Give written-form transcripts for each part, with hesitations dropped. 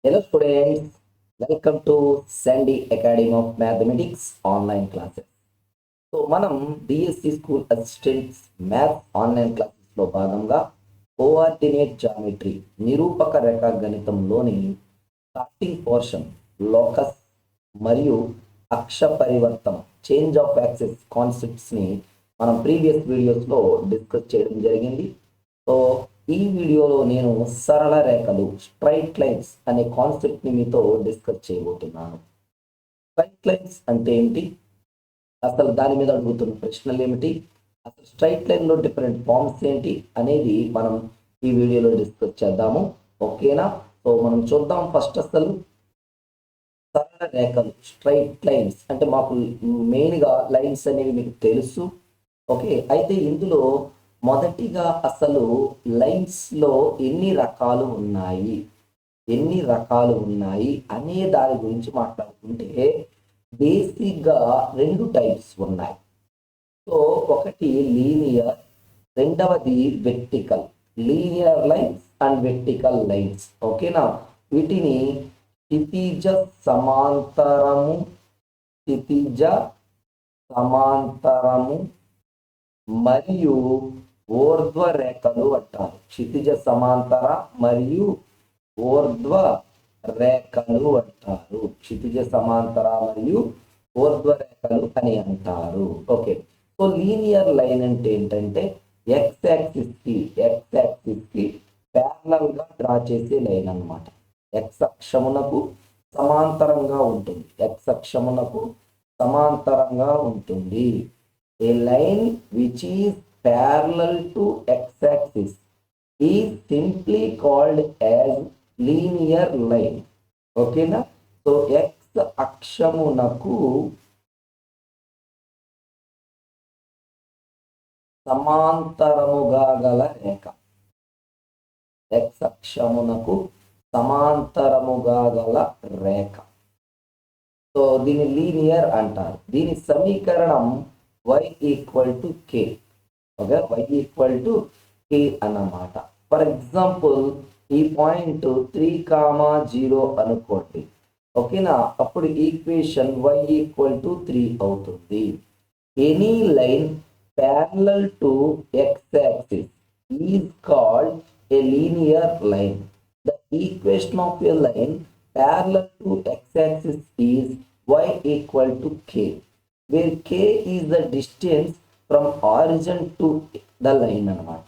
Hello students, welcome to Sandy Academy of Mathematics online classes. So మనం DSC school assistants maths online క్లాసెస్లో భాగంగా coordinate geometry నిరూపక రేఖా గణితంలోని స్టార్టింగ్ పోర్షన్ లోకస్ మరియు అక్ష పరివర్తనం చేంజ్ ఆఫ్ యాక్సెస్ కాన్సెప్ట్స్ని మనం ప్రీవియస్ వీడియోస్లో డిస్కస్ చేయడం జరిగింది. సో ఈ వీడియోలో నేను సరళ రేఖలు స్ట్రైట్ లైన్స్ అనే కాన్సెప్ట్ని మీతో డిస్కస్ చేయబోతున్నాను. స్ట్రైట్ లైన్స్ అంటే ఏంటి, అసలు దాని మీద అడుగుతున్న ప్రశ్నలు ఏమిటి, అసలు స్ట్రైట్ లైన్లో డిఫరెంట్ ఫార్మ్స్ ఏంటి అనేది మనం ఈ వీడియోలో డిస్కస్ చేద్దాము. ఓకేనా? సో మనం చూద్దాం. ఫస్ట్ అసలు సరళ రేఖలు స్ట్రైట్ లైన్స్ అంటే మాకు మెయిన్గా లైన్స్ అనేవి మీకు తెలుసు. ఓకే, అయితే ఇందులో మొదటిగా అసలు లైన్స్లో ఎన్ని రకాలు ఉన్నాయి అనే దాని గురించి మాట్లాడుకుంటే బేసిక్గా రెండు టైప్స్ ఉన్నాయి. సో ఒకటి లీనియర్, రెండవది vertical. Linear lines and vertical lines. ఓకేనా? వీటిని క్షితిజ సమాంతరము మరియు ఊర్ధ్వ రేఖలు అంటారు. క్షితిజ సమాంతర మరియు ఊర్ధ్వ రేఖలు అంటారు. క్షితిజ సమాంతర మరియు ఊర్ధ్వ రేఖలు అని అంటారు. ఓకే, సో లీనియర్ లైన్ అంటే ఏంటంటే ఎక్స్ యాక్సిస్ కి ప్యారలల్ గా డ్రా చేసే లైన్ అన్నమాట. ఎక్స్ అక్షమునకు సమాంతరంగా ఉంటుంది. ఎక్స్ అక్షమునకు సమాంతరంగా ఉంటుంది. A line which is parallel to x-axis is simply called as linear line. ఓకేనా? సో x అక్షమునకు సమాంతరముగా గల రేఖ, x అక్షమునకు సమాంతరముగా గల రేఖ. సో దీన్ని లీనియర్ అంటారు. దీని సమీకరణం y equal to k. Okay, y equal to k అన్నమాట. ఫర్ ఎగ్జాంపుల్ ఈ పాయింట్ 3,0 అనుకోండి. ఓకేనా? అప్పుడు ఈక్వేషన్ y ఈక్వల్ టు 3 అవుతుంది. Any line parallel to X axis is called a linear line. The equation of a line parallel to X axis is y equal to k, where k is the distance from origin to the line అన్నమాట.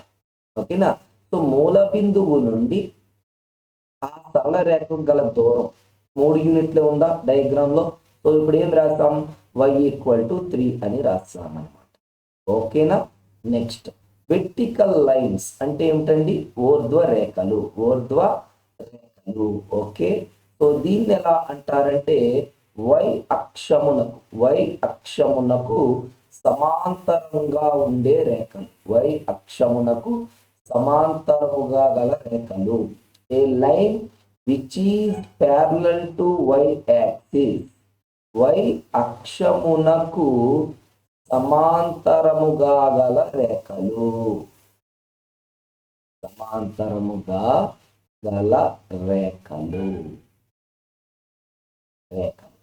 ఓకేనా? So మూల బిందువు నుండి ఆ సరళ రేఖకు గల దూరం 3 యూనిట్లు ఉందా డయాగ్రామ్ లో? సో ఇప్పుడు ఏం రాస్తాం? y ఈక్వల్ టు 3 అని రాస్తాం అన్నమాట. ఓకేనా? నెక్స్ట్ వెర్టికల్ లైన్స్ అంటే ఏమిటండి? ఊర్ధ్వ రేఖలు. ఓకే, సో దీన్ని ఎలా అంటారంటే y అక్షమునకు సమాంతరంగా ఉండే రేఖలు. y అక్షమునకు సమాంతరముగా గల రేఖలు. A line which is parallel to y axis. y అక్షమునకు సమాంతరముగా గల రేఖలు.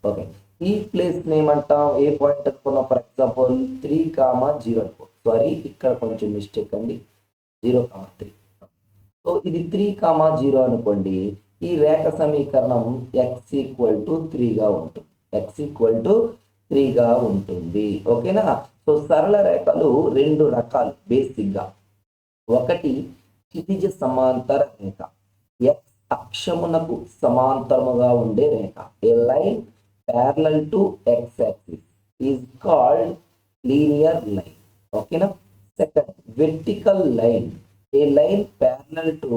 ఓకే, ఈ ప్లేస్ ఏమంటాం? ఏ పాయింట్ అనుకున్నాం? ఫర్ ఎగ్జాంపుల్ 3,0 అనుకో. సారీ, ఇక్కడ కొంచెం మిస్టేక్ అండి. 0,3. సో ఇది 3,0 అనుకోండి. ఈ రేఖ సమీకరణం x ఈక్వల్ టు 3 గా ఉంటుంది. ఓకేనా? సో సరళ రేఖలు రెండు రకాలు బేసిక్ గా. ఒకటి క్షితిజ సమాంతర రేఖ, x అక్షమునకు సమాంతరముగా ఉండే రేఖ. ఏ line parallel to x-axis is called linear line. Okay na? Second, vertical line, a line parallel to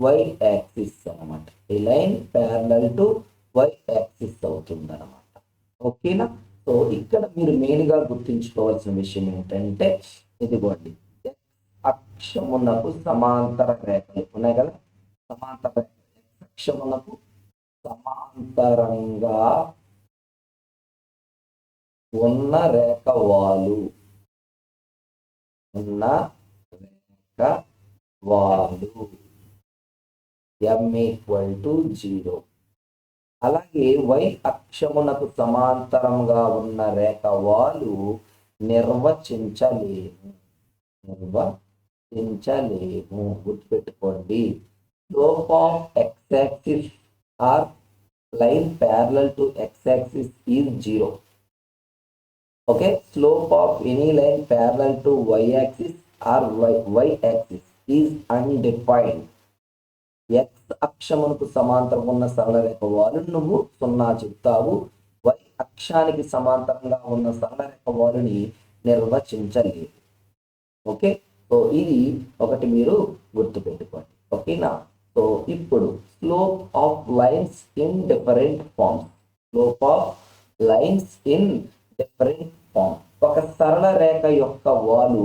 y-axis అన్నమాట. A line parallel to y-axis అవుతుంది అన్నమాట. ఓకేనా? సో ఇక్కడ మీరు మెయిన్గా గుర్తుంచుకోవాల్సిన విషయం ఏంటంటే ఇదిగోండి, x అక్షమునకు సమాంతర రేఖలు ఉన్నాయి కదా. సమాంతర రేఖ x అక్షమునకు సమాంతరంగా ఉన్న రేఖ వాలు m ఈక్వల్ టు 0. అలాగే y అక్షమునకు సమాంతరంగా ఉన్న రేఖ వాలు నిర్వచించలేము. గుర్తుపెట్టుకోండి. Slope of x axis or line parallel to x axis is 0. Okay, slope of any line parallel to y axis or y axis is undefined. x అక్షమునకు సమాంతరంగా ఉన్న సరళ రేఖ వాలు నువ్వు 0 చెప్తావు. y అక్షానికి సమాంతరంగా ఉన్న సరళ రేఖ వాలుని నిర్వచించలేదు. ఓకే, సో ఇది ఒకటి మీరు గుర్తుపెట్టుకోండి. ఓకేనా? సో ఇప్పుడు slope of lines in different forms. Slope of lines in different form. ఒక సరళ రేఖ యొక్క వాలు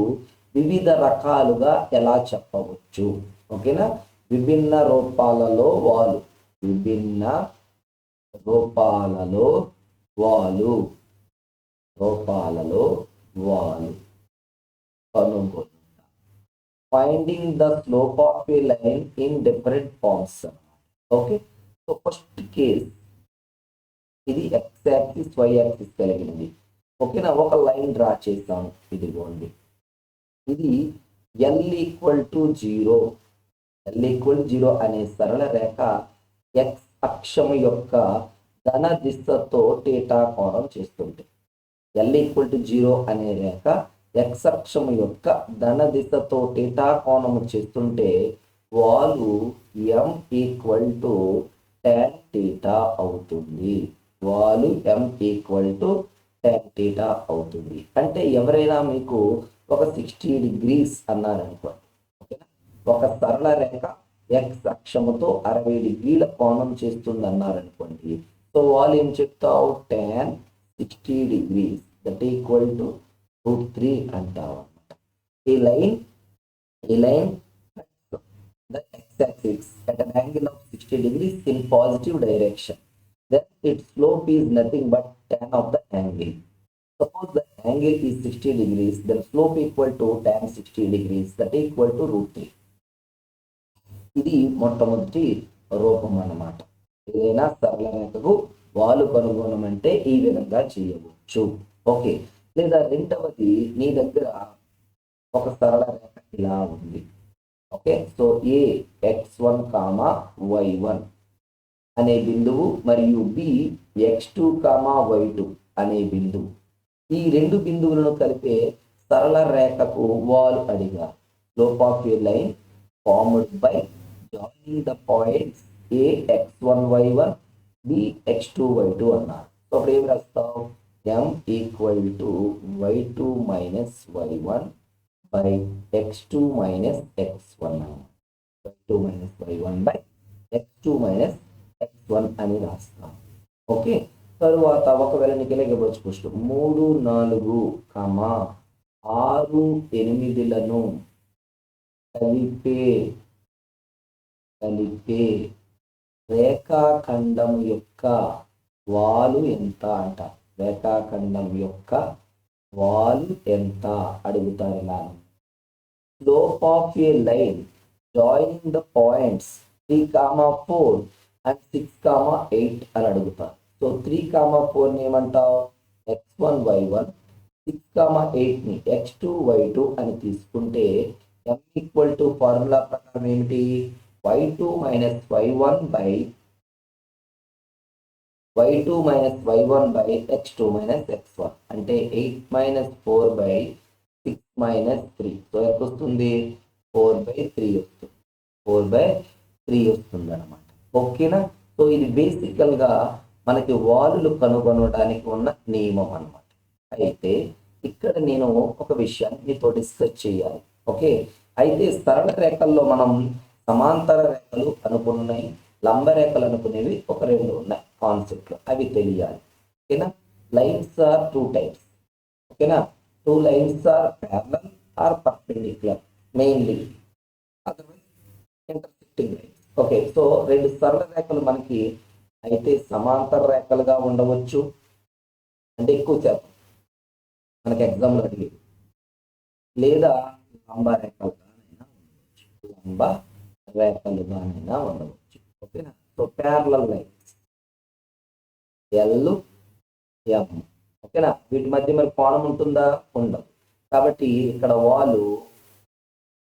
వివిధ రకాలుగా ఎలా చెప్పవచ్చు? ఓకేనా? విభిన్న రూపాలలో వాలు, విభిన్న రూపాలలో వాలు కనుగొనుట. Finding the slope of a line in different forms. Okay, so first case ఇది ఎక్స్ యాక్సిస్ వై యాక్సిస్ కలిగినది. ఓకేనా? ఒక లైన్ డ్రా చేస్తాను. ఇదిగోండి, ఇది L = 0. L = 0 అనే సరళ రేఖ ఎక్స్ అక్షము యొక్క ధన దిశతో థీటా కోణం చేస్తుంటే, L = 0 అనే రేఖ ఎక్స్ అక్షము యొక్క ధన దిశతో థీటా కోణము చేస్తుంటే వాలు M = tan θ అవుతుంది. వాలు M = tan θ అవుతుంది. అంటే ఎవరైనా మీకు ఒక 60 degrees అన్నారనుకోండి. ఓకేనా? ఒక సరళ రేఖ ఎక్స్ అక్షముతో 60 డిగ్రీల కోణం చేస్తుంది అన్నారనుకోండి. సో వాళ్ళు ఏం చెప్తావు? tan 60 degrees that equal to √3 అంటావు అన్నమాట. ఈ line the x-axis at an angle of 60 degrees in positive direction. Then its slope is nothing but tan of the angle. Suppose the angle is 60 degrees, then slope equal to tan 60 degrees, that equal to √3. ఇది మొట్టమొదటి రూపం అన్నమాట. ఏదైనా సరళ రేఖకు వాలు కనుగొనమంటే ఈ విధంగా చేయవచ్చు. ఓకే, లేదా రెండవది, నీ దగ్గర ఒక సరళ రేఖ ఇలా ఉంది. ఓకే, సో ఏ x1, y1 అనే బిందువు మరియు బి x2, y2 అనే బిందువు. ఈ రెండు బిందువులను కలిపే సరళ రేఖకు వాలు అడిగారు. Slope of a line formed by joining the points A x1, y1, B x2, y2 అన్నారు. సో అప్పుడు ఏం రాస్తావు? M = y2 - y1 by x2 - x1. y2 - y1 by x2 - x1 అని రాస్తాం. ఓకే, తరువాత ఒకవేళ నీకు ఇలాగ ఇవ్వచ్చు క్వశ్చన్, 3, 4, 6, 8లను కలిపే రేఖాఖండం యొక్క వాలు ఎంత అంట. రేఖాఖండం యొక్క వాలు ఎంత అడుగుతారు. ఇలా slope of a line joining the points 3, 4 and 6, 8 అని అడుగుతారు. సో 3, 4ని ఏమంటావు? x1, y1, 6, 8ని x2, y2 అని తీసుకుంటే M = ఫార్ములా ప్రకారం ఏమిటి? y2 - y1 by x2 - x1 అంటే 8 - 4 by 6 - 3. సో ఎంత వస్తుంది? 4/3 వస్తుంది. 4/3 వస్తుంది అనమాట. ఓకేనా? సో ఇది బేసికల్గా మనకి వాలులు కనుగొనడానికి ఉన్న నియమం అన్నమాట. అయితే ఇక్కడ నేను ఒక విషయాన్ని మీతో డిస్కస్ చేయాలి. ఓకే, అయితే సరళ రేఖల్లో మనం సమాంతర రేఖలు అనుకున్నాయి, లంబ రేఖలు అనుకునేవి ఒక 2 ఉన్నాయి కాన్సెప్ట్లు. అవి తెలియాలి. ఓకేనా? Lines are 2 types. ఓకేనా? 2 lines are parallel or perpendicular mainly, otherwise intersecting lines. Okay, so 2 సరళ రేఖలు మనకి అయితే సమాంతర రేఖలుగా ఉండవచ్చు. అంటే ఎక్కువ శాతం మనకి ఎగ్జామ్లో అడిగేది, లేదా లంబ రేఖలుగానైనా ఉండవచ్చు. ఓకేనా? So parallel lines L M. ఓకేనా, వీటి మధ్య మరి కోణం ఉంటుందా? ఉండదు. కాబట్టి ఇక్కడ వాలు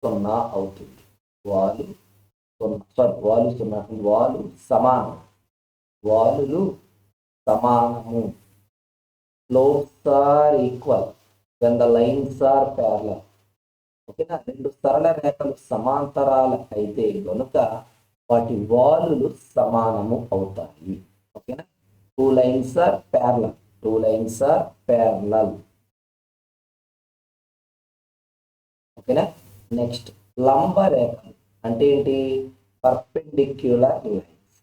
0 అవుతుంది. వాలు 0, వాలు 0, వాలు సమానం, వాలులు సమానము. Slopes are equal when the lines are parallel. ఓకేనా, రెండు సరళ రేఖలు సమాంతరాలు అయితే కనుక వాటి వాలులు సమానము అవుతాయి. ఓకేనా, two lines are parallel, two lines are parallel. ఓకేనా, నెక్స్ట్ లంబ రేఖలు అంటే ఏంటి? Perpendicular lines,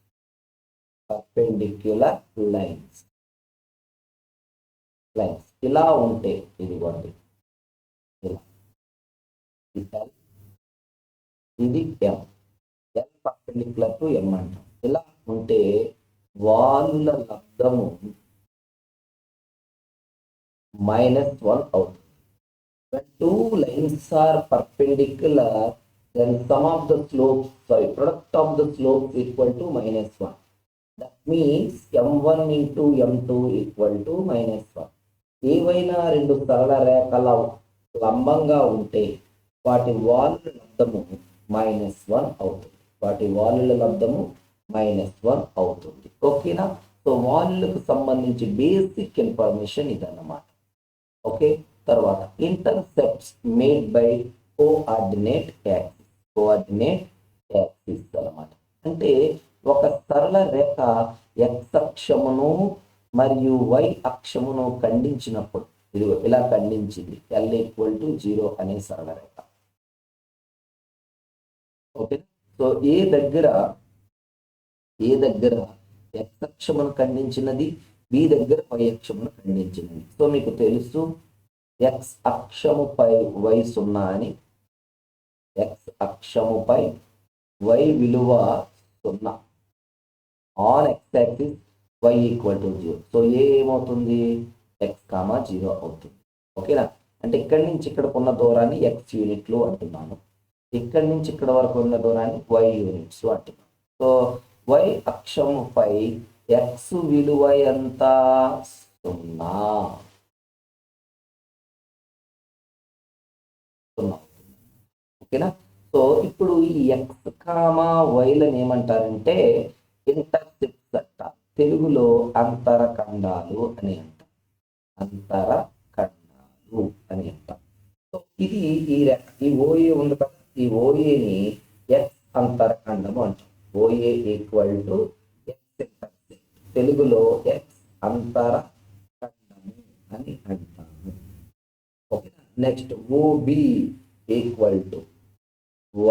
perpendicular lines. Lines ఇలా ఉంటే, ఇదిగోండి ఇలా, ఇది M, L perpendicular to M అంటాం. ఇలా ఉంటే వాలుల లబ్ధము -1 అవుతుంది. When two lines are perpendicular, then sum of the slopes, product of the slopes equal to -1. That means m1 into m2 equal to -1. ఏవైనా రెండు సరళ రేఖల లంబంగా ఉంటే వాటి వాలుల లబ్ధము -1 అవుతుంది, వాటి వాలుల లబ్ధము -1 అవుతుంది. ఓకేనా, సో వాలులకు సంబంధించి బేసిక్ ఇన్ఫర్మేషన్ ఇదన్నమాట. ఓకే, తర్వాత intercepts made by coordinate axis, coordinate axis అన్నమాట. అంటే ఒక సరళ రేఖ x అక్షమును మరియు y అక్షమును ఖండించినప్పుడు, ఇది ఇలా ఖండించింది, L = 0 అనే సరళ రేఖ. ఓకే, సో ఏ దగ్గర x అక్షమును ఖండించినది, బి దగ్గర y అక్షమును ఖండించినది. సో మీకు తెలుసు x అక్షముపై y 0 అని, x అక్షముపై y విలువ 0 on x axis, y = 0. So ఏమవుతుంది? x, 0 అవుతుంది. ఓకేనా, అంటే ఇక్కడి నుంచి ఇక్కడికి ఉన్న దూరాన్ని x యూనిట్లు అంటున్నాను, ఇక్కడి నుంచి ఇక్కడ వరకు ఉన్న దూరాన్ని y యూనిట్స్ అంటున్నాను. సో y అక్షముపై x విలువ ఎంత? 0. ఓకేనా, సో ఇప్పుడు ఈ x, y-లను ఏమంటారంటే ఇంటర్సెప్ట్స్ అంటారు. తెలుగులో అంతరఖండాలు అని అంటారు, అంతరఖండాలు అని అంటారు. సో ఇది ఈ రేఖ, ఈ OA ఉంది కదా, ఈ OAని x అంతరఖండము అంటాం. OA = x ఇంటర్సెప్ట్, తెలుగులో x అంతరఖండము అని అంటాము. Okay, next OB =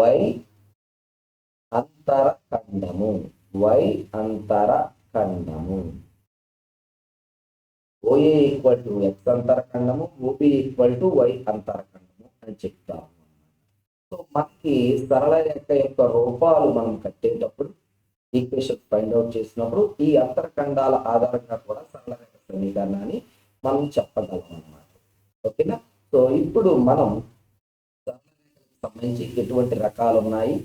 y అంతరఖండము, y అంతరఖండము. OA = x అంతరఖండము, OB = y అంతరఖండము అని చెప్తాము. సో మనకి సరళ రేఖ యొక్క రూపాలు మనం కట్టేటప్పుడు, ఈక్వేషన్ ఫైండ్ అవుట్ చేసినప్పుడు ఈ అంతరఖండాల ఆధారంగా కూడా సరళ రేఖ సమీకరణాన్ని మనం చెప్పగలం అన్నమాట. ఓకేనా, సో ఇప్పుడు మనం సరళ రేఖలకు సంబంధించి ఎటువంటి రకాలు ఉన్నాయి,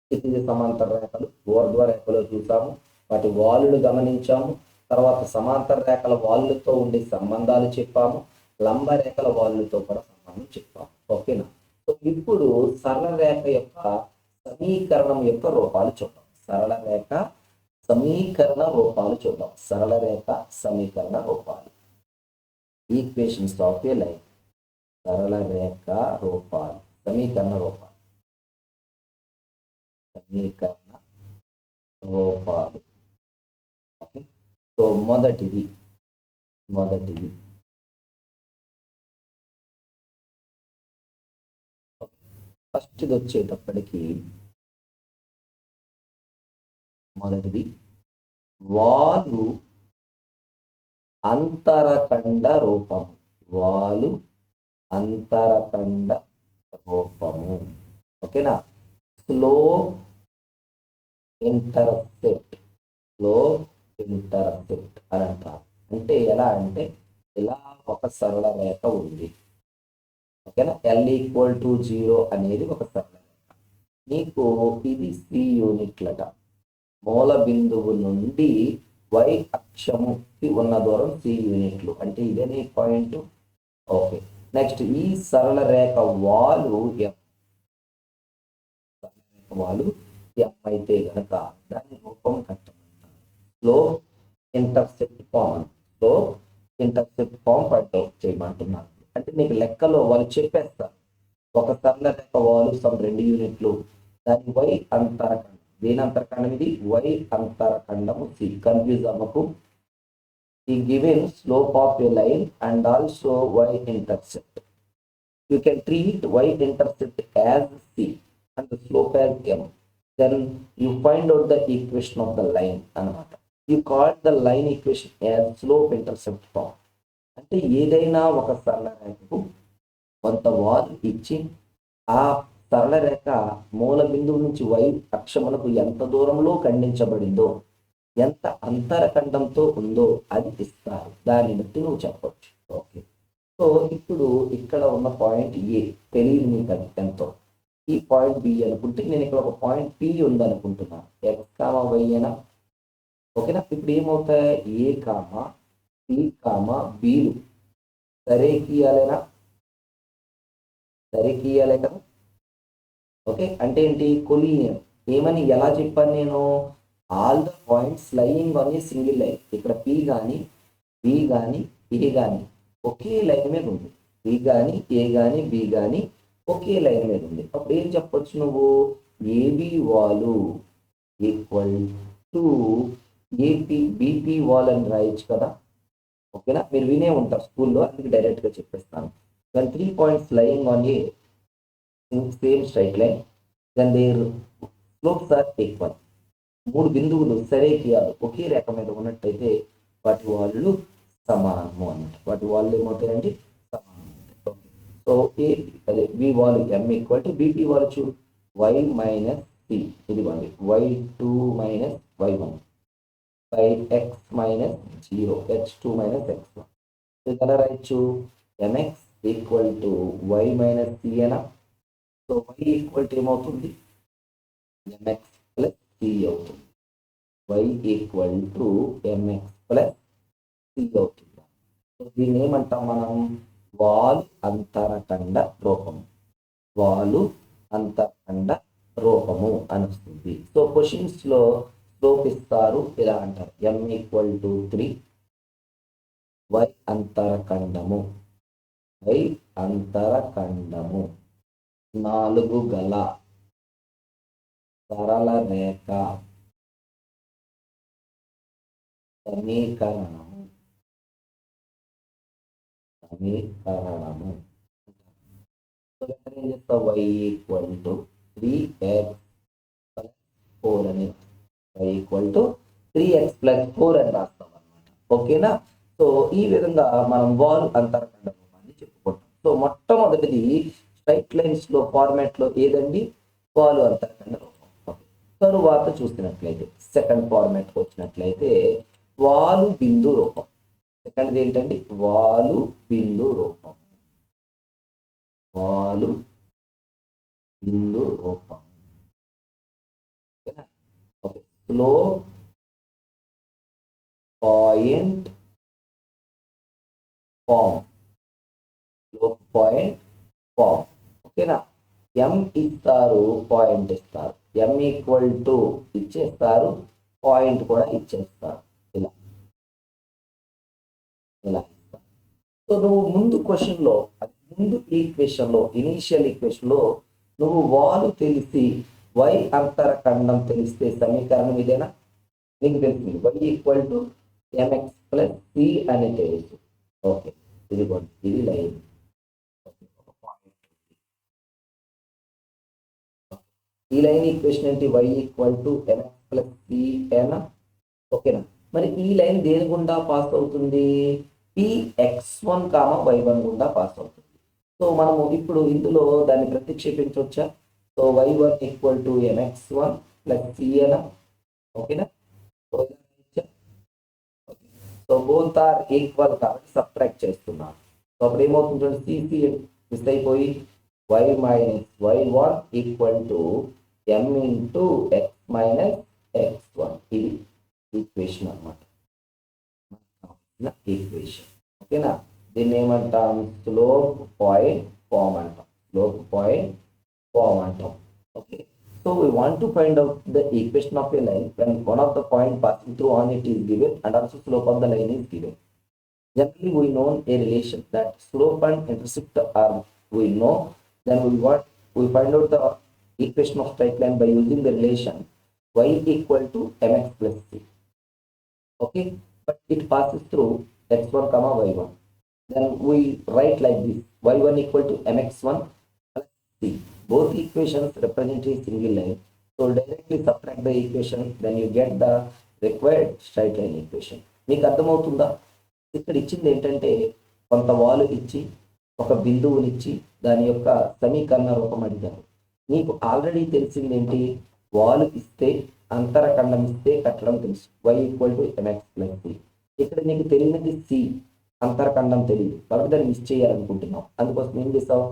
క్షితిజ సమాంతర రేఖలు, ఊర్ధ్వ రేఖలో చూసాము, వాటి వాలులు గమనించాము. తర్వాత సమాంతర రేఖల వాలులతో ఉండే సంబంధాలు చెప్పాము, లంబ రేఖల వాలులతో కూడా సంబంధం చెప్పాము. ఓకేనా, సో ఇప్పుడు సరళ రేఖ యొక్క సమీకరణం యొక్క రూపాలు చూద్దాం. సరళ రేఖ సమీకరణ రూపాలు చూద్దాం. సరళ రేఖ సమీకరణ రూపాలు, ఈక్వేషన్స్ ఆఫ్ ఏ లైన్. సరళ రేఖ రూపాలు, సమీకరణ రూపాలు, సమీకరణ రూపాలు. ఓకే, సో మొదటిది ఫస్ట్ది వచ్చేటప్పటికి, మొదటిది వాలు అంతరఖండ రూపము, వాలు అంతరఖండ రూపము. ఓకేనా, స్లోప్ ఇంటర్సెప్ట్, స్లోప్ ఇంటర్సెప్ట్ అని అంటారు. అంటే ఎలా అంటే ఇలా ఒక సరళ రేఖ ఉంది. ఓకేనా, L = 0 అనేది ఒక సరళ రేఖ. నీకు ఇది C యూనిట్లట, మూల బిందువు నుండి వై అక్షముకి ఉన్న దూరం సి యూనిట్లు, అంటే ఇదేనే పాయింట్. ఓకే, నెక్స్ట్ ఈ సరళ రేఖ వాలు ఎం, వాలు ఎం అయితే గనక దాని రూపం కట్టమంటారు slope intercept form. Slope intercept form point out చేయమంటున్నారు. అంటే నీకు లెక్కలో వాళ్ళు చెప్పేస్తారు ఒక సరళ రేఖ వాలు సమ్ 2 యూనిట్లు, దాని వై అంతరఖండం, దేని అంతరఖండం ఇది వై అంతరఖండము సి. కన్ఫ్యూజ్ అవ్వకు. ఈ given slope of a line and also Y intercept. You can treat y-intercept as c and the slope as m. Then you find out the equation of the line అన్నమాట. You call the line equation as slope intercept form. అంటే ఏదైనా ఒక సరళ రేఖకు కొంత వాలు ఇచ్చి ఆ సరళ రేఖ మూల బిందువు నుంచి y అక్షమునకు ఎంత దూరంలో ఖండించబడిందో, ఎంత అంతరఖండంతో ఉందో అది ఇస్తారు. దాన్ని బట్టి నువ్వు చెప్పవచ్చు. ఓకే, సో ఇప్పుడు ఇక్కడ ఉన్న పాయింట్ ఏ తెలియదు మీకు అది ఎంతో. ఈ పాయింట్ బి అనుకుంటే నేను ఇక్కడ ఒక పాయింట్ పి ఉందనుకుంటున్నాను. ఎక్స్ కామా వై అయినా ఓకేనా. ఇప్పుడు ఏమవుతాయి, ఏ కామా పి కామా బిలు సరేకీయాలేనా, సరేకీయాలే కదా. ఓకే, అంటే ఏంటి, కొలీనియం. ఏమని ఎలా చెప్పాను నేను, all the points lying on a single line. ఇక్కడ పి కానీ బి కానీ ఏ కానీ ఒకే లైన్ మీద ఉంది. బి కానీ ఏ కానీ బి కానీ ఒకే లైన్ మీద ఉంది. అప్పుడు ఏం చెప్పొచ్చు నువ్వు, ఏబి వాలు equal to AP BP wall అని రాయొచ్చు కదా. ఓకేనా, మీరు వినే ఉంటారు స్కూల్లో, అందుకే డైరెక్ట్గా చెప్పేస్తాను. Then 3 points lying on a same straight line, then their slopes are equal. 3 బిందువులు సరేకియాలు ఒకే రేఖ మీద ఉన్నట్టయితే వాటి వాళ్ళు సమానము అన్నమాట. వాటి వాళ్ళు ఏమవుతాయండి, సమానం. సో ఏ అదే బి వాళ్ళు ఎం ఈక్వల్ టు బీపీ వాళ్ళు చూడు వై మైనస్ సి, ఇదిగోండి y2 minus y1 by X minus 0 x2 minus x1. ఇది ఎలా రాయొచ్చు, mx equal to y minus C అనా. సో y ఈక్వల్ టు ఏమవుతుంది, mx ప్లస్ సి అవుతుంది. y equal to mx plus C అవుతుంది. So దీన్ని ఏమంటాం మనం, వాలు అంతరఖండ రూపము. వాలు అంతరఖండ రూపము అని వస్తుంది. సో క్వశ్చన్స్ లో స్లోప్ ఇస్తారు, ఇలా అంటారు m equal to 3, y అంతరఖండము, y అంతరఖండము 4 గల సరళ రేఖ సమీకరణము, సమీకరణము. ఏం చెప్తా, y equal to 3x plus 4 అని, y equal to 3x plus 4 అని రాస్తాం అనమాట. ఓకేనా. సో ఈ విధంగా మనం వాల్ అంతరఖండ రూపాన్ని చెప్పుకుంటాం. సో మొట్టమొదటిది స్ట్రైట్ లైన్స్ లో ఫార్మాట్ లో ఏదండి, వాలు అంతరఖండ రూపం. తరువాత చూసినట్లయితే సెకండ్ ఫార్మాట్ వచ్చినట్లయితే వాలు బిందు రూపం. సెకండ్ ఏంటండి, వాలు బిందు రూపం. వాలు బిందు రూపం. Okay, slope point form, slope point form. ఓకేనా, ఎం ఇస్తారు, పాయింట్ ఇస్తారు, ఎం ఈక్వల్ టు ఇచ్చేస్తారు, పాయింట్ కూడా ఇచ్చేస్తారు. ఇలా ఇలా ఇస్తారు. సో నువ్వు ముందు క్వశ్చన్ లో, ముందు ఈక్వేషన్ లో, ఇనీషియల్ ఈక్వేషన్ లో నువ్వు వాలు తెలిసి వై అంతరఖండం తెలిస్తే సమీకరణం ఇదేనా, నీకు తెలిసింది Y equal to MX plus C అని తెలుసు. ఓకే, ఇదిగోండి ఇది లైన్. ఈ లైన్ ఈక్వేషన్ ఏంటి, y equal to MX plus C ఏనా. ఓకేనా, మరి ఈ లైన్ దేని గుండా పాస్ అవుతుంది, px1 y1 గుండా పాస్ అవుతుంది. సో మనము ఇప్పుడు ఇందులో దాన్ని ప్రతిక్షేపించవచ్చా. So y1 equal to mx1 plus C ఏనా. ఓకేనా, సో బోత్ ఆర్ ఈక్వల్ కాబట్టి సబ్ట్రాక్ట్ చేస్తున్నాను. సో అప్పుడు ఏమవుతుంది, సిసి మిస్ అయిపోయి y minus y1 equal to m into x minus x1. ఇది ఈక్వేషన్ అన్నమాట. కావలసిన ఈక్వేషన్. ఓకేనా, దీన్ని ఏమంటాం, స్లోప్ పాయింట్ ఫామ్ అంటాం. స్లోప్ పాయింట్ ఫామ్ అంటాం. Okay, so we want to find out the equation of a line when one of the point passing through on it is given and also slope of the line is given. Generally we know a relation that slope and intercept are we know, then we find out the equation of straight line by using the relation y equal to mx plus c. Okay, but it passes through x1 comma y1, then we write like this, y1 equal to mx1 plus c. Both equations represent a single line, so directly subtract the equation, then you get the required straight line equation. మీకు అర్థమవుతుందా? ఇక్కడ ఇచ్చింది ఏంటంటే కొంత వాలు ఇచ్చి ఒక బిందువునిచ్చి దాని యొక్క సమీకరణ రూపం అడిగారు. నీకు ఆల్రెడీ తెలిసింది ఏంటి, వాలు ఇస్తే అంతరఖండం ఇస్తే కట్టడం తెలుసు, y equal to MX plus C. ఇక్కడ నీకు తెలియనిది సి, అంతరఖండం తెలియదు కాబట్టి దాన్ని మిస్ చేయాలనుకుంటున్నావు. అందుకోసం ఏం చేస్తావు,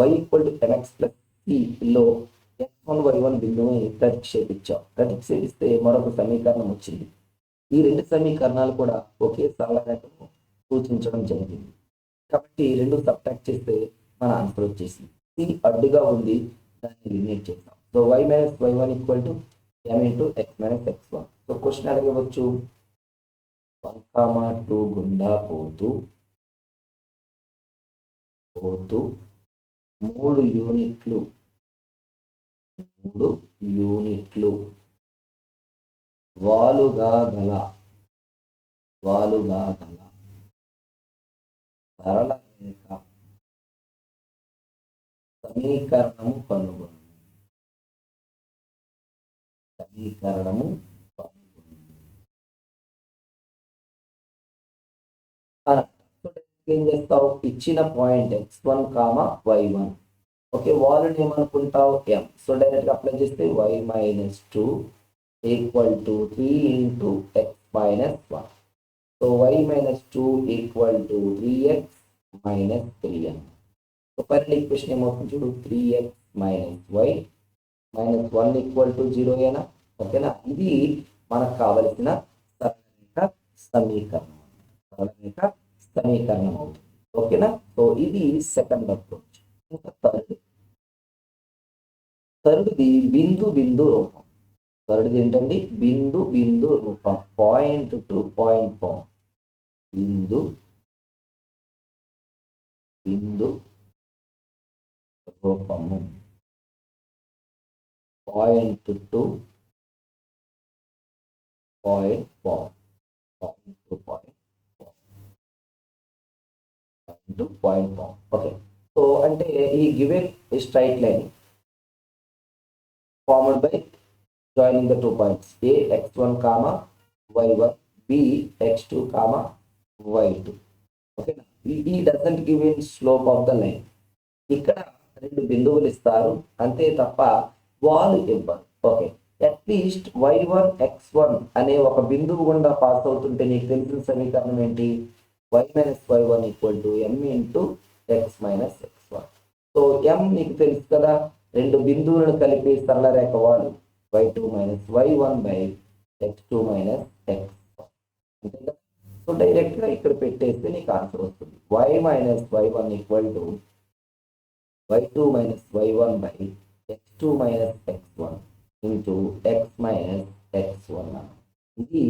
y equal to MX plus సిలో x1 y1 బిందువుని ప్రతిక్షేపించావు. ప్రతిక్షేపిస్తే మరొక సమీకరణం వచ్చింది. ఈ రెండు సమీకరణాలు కూడా ఒకే సరళ రేఖను సూచించడం జరిగింది కాబట్టి ఈ రెండు సబ్ట్రాక్ట్ చేస్తే మన ఆన్సర్ వచ్చేసింది. సి అడ్డుగా ఉంది, దాన్ని ఎలిమినేట్ చేస్తాం. So y minus y1 equal to m into x minus x1. So question అడగవచ్చు, 1,2 గుండా పోతూ 3 యూనిట్లు వాలుగా గల సరళ రేఖ సమీకరణము కనుగొను. ఏం చేస్తావు, ఇచ్చిన point x1 comma y1. Okay, వాల్యూని ఏమనుకుంటావు m. సో డైరెక్ట్ గా అప్లై చేస్తే y minus 2 equal to 3 into x minus 1. So y minus 2 equal to 3x minus 3n. So final equation ఏమవుతుంది చూడు, 3x minus y minus 1 equal to 0 ఏనా. ఓకేనా, ఇది మనకు కావలసిన సరళరేఖ సమీకరణం అవుతుంది. ఓకేనా, సో ఇది సెకండ్ అప్రోచ్. ఇంకా థర్డ్ది బిందు రూపం. థర్డ్ది ఏంటండి, బిందు రూపం, పాయింట్ టు పాయింట్ ఫామ్. బిందు రూపము, point to point form. Okay, so అంటే ఈ given straight line formed by joining the 2 points a x1 comma y1, b x2 comma y2. Okay, he doesn't give in slope of the line. ఇక్కడ రెండు బిందువులు ఇస్తారు అంతే తప్ప వాలు ఇవ్వరు. ఓకే, అట్లీస్ట్ y1 x1 అనే ఒక బిందువు గుండా పాస్ అవుతుంటే నీకు తెలిసిన సమీకరణం ఏంటి, y minus y1 equal to m into x minus x1. So m నీకు తెలుసు కదా, రెండు బిందువులను కలిపి సరళ రేఖ వాలు y2 minus y1 by x2 minus x1. So direct గా ఇక్కడ పెట్టేస్తే నీకు ఆన్సర్ వస్తుంది, y minus y1 equal to y2 minus y1 by x2 minus x1 into x minus x1. ఇది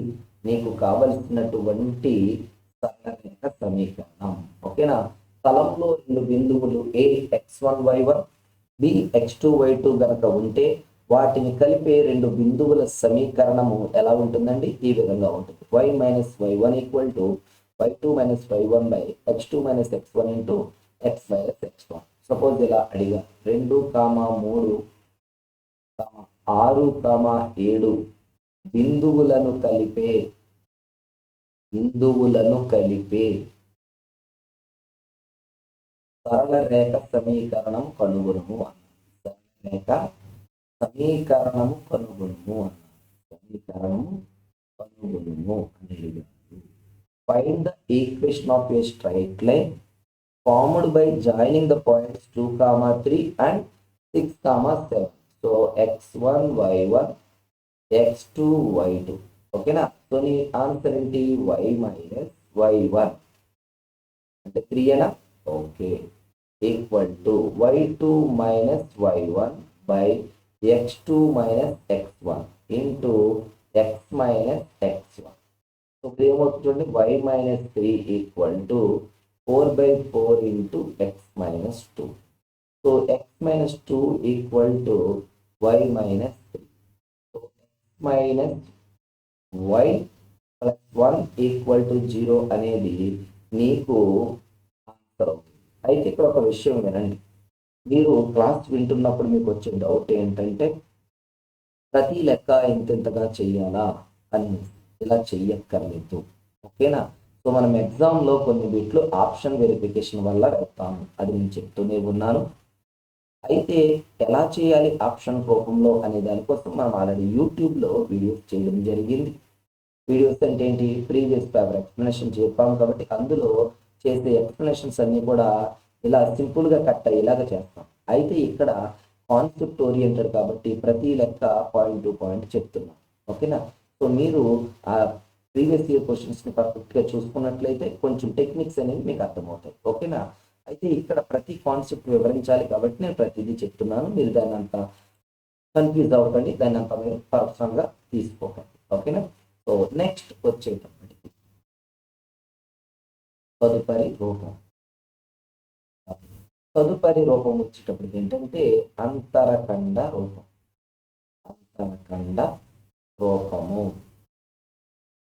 నీకు కావలసినటువంటి సరళ రేఖ సమీకరణం. ఓకేనా, స్థలంలో రెండు బిందువులు a x1 y1 b x2 y2 గనక ఉంటే వాటిని కలిపే రెండు బిందువుల సమీకరణము ఎలా ఉంటుందండి, ఈ విధంగా ఉంటుంది, y minus y1 equal to y2 minus y1 by x2 minus x1 into x minus x1. Suppose ఇలా అడిగా 2, 3, 6, 7 బిందువులను కలిపే సరళ రేఖ సమీకరణం కనుగొనుము అన్నారు. Find the equation of a straight line formed by joining the points 2, 3 and 6, 7. So x1 y1 x2 y2. ఓకేనా, so నీ answer ఏంటి, y మైనస్ y1 అంటే 3 అనా okay equal to y2 minus y1 by x2 minus x1 into x minus x1. So ఇప్పుడు ఏమవుతుంది చూడండి y minus 3 equal to 4/4 into x minus 2. So x minus 2 equal to y minus 3. So x minus y plus 1 equal to 0 అనేది నీకు answer అవుతుంది. అయితే ఇక్కడ ఒక విషయం వినండి, మీరు క్లాస్ వింటున్నప్పుడు మీకు వచ్చే డౌట్ ఏంటంటే ప్రతి లెక్క ఇంతగా చెయ్యాలా అని. ఇలా చెయ్యక్కర్లేదు, ఓకేనా. సో మనం ఎగ్జామ్లో కొన్ని బిట్లు ఆప్షన్ వెరిఫికేషన్ వల్ల వెళ్తాము, అది నేను చెప్తూనే ఉన్నాను. అయితే ఎలా చేయాలి ఆప్షన్ రూపంలో అనే దానికోసం మనం ఆల్రెడీ యూట్యూబ్లో వీడియోస్ చేయడం జరిగింది. వీడియోస్ అంటే ఏంటి, ప్రీవియస్ పేపర్ ఎక్స్ప్లెనేషన్ చెప్పాము కాబట్టి అందులో చేసే ఎక్స్ప్లెనేషన్స్ అన్నీ కూడా ఇలా సింపుల్గా కట్ అయ్యేలాగా చేస్తాం. అయితే ఇక్కడ కాన్సెప్ట్ ఓరియంటెడ్ కాబట్టి ప్రతి లెక్క పాయింట్ టు పాయింట్ చెప్తున్నాం, ఓకేనా. సో మీరు ఆ ప్రీవియస్ ఇయర్ క్వశ్చన్స్ని పర్ఫెక్ట్గా చూసుకున్నట్లయితే కొంచెం టెక్నిక్స్ అనేవి మీకు అర్థమవుతాయి, ఓకేనా. అయితే ఇక్కడ ప్రతి కాన్సెప్ట్ వివరించాలి కాబట్టి నేను ప్రతిదీ చెప్తున్నాను. మీరు దాన్ని అంత కన్ఫ్యూజ్ అవ్వకండి, దాన్ని అంత మీరు పర్సనల్గా తీసుకోకండి, ఓకేనా. సో నెక్స్ట్ వచ్చేటప్పటికి తదుపరి రూపం వచ్చేటప్పటికి ఏంటంటే అంతరఖండ రూపం. అంతరఖండ రూపము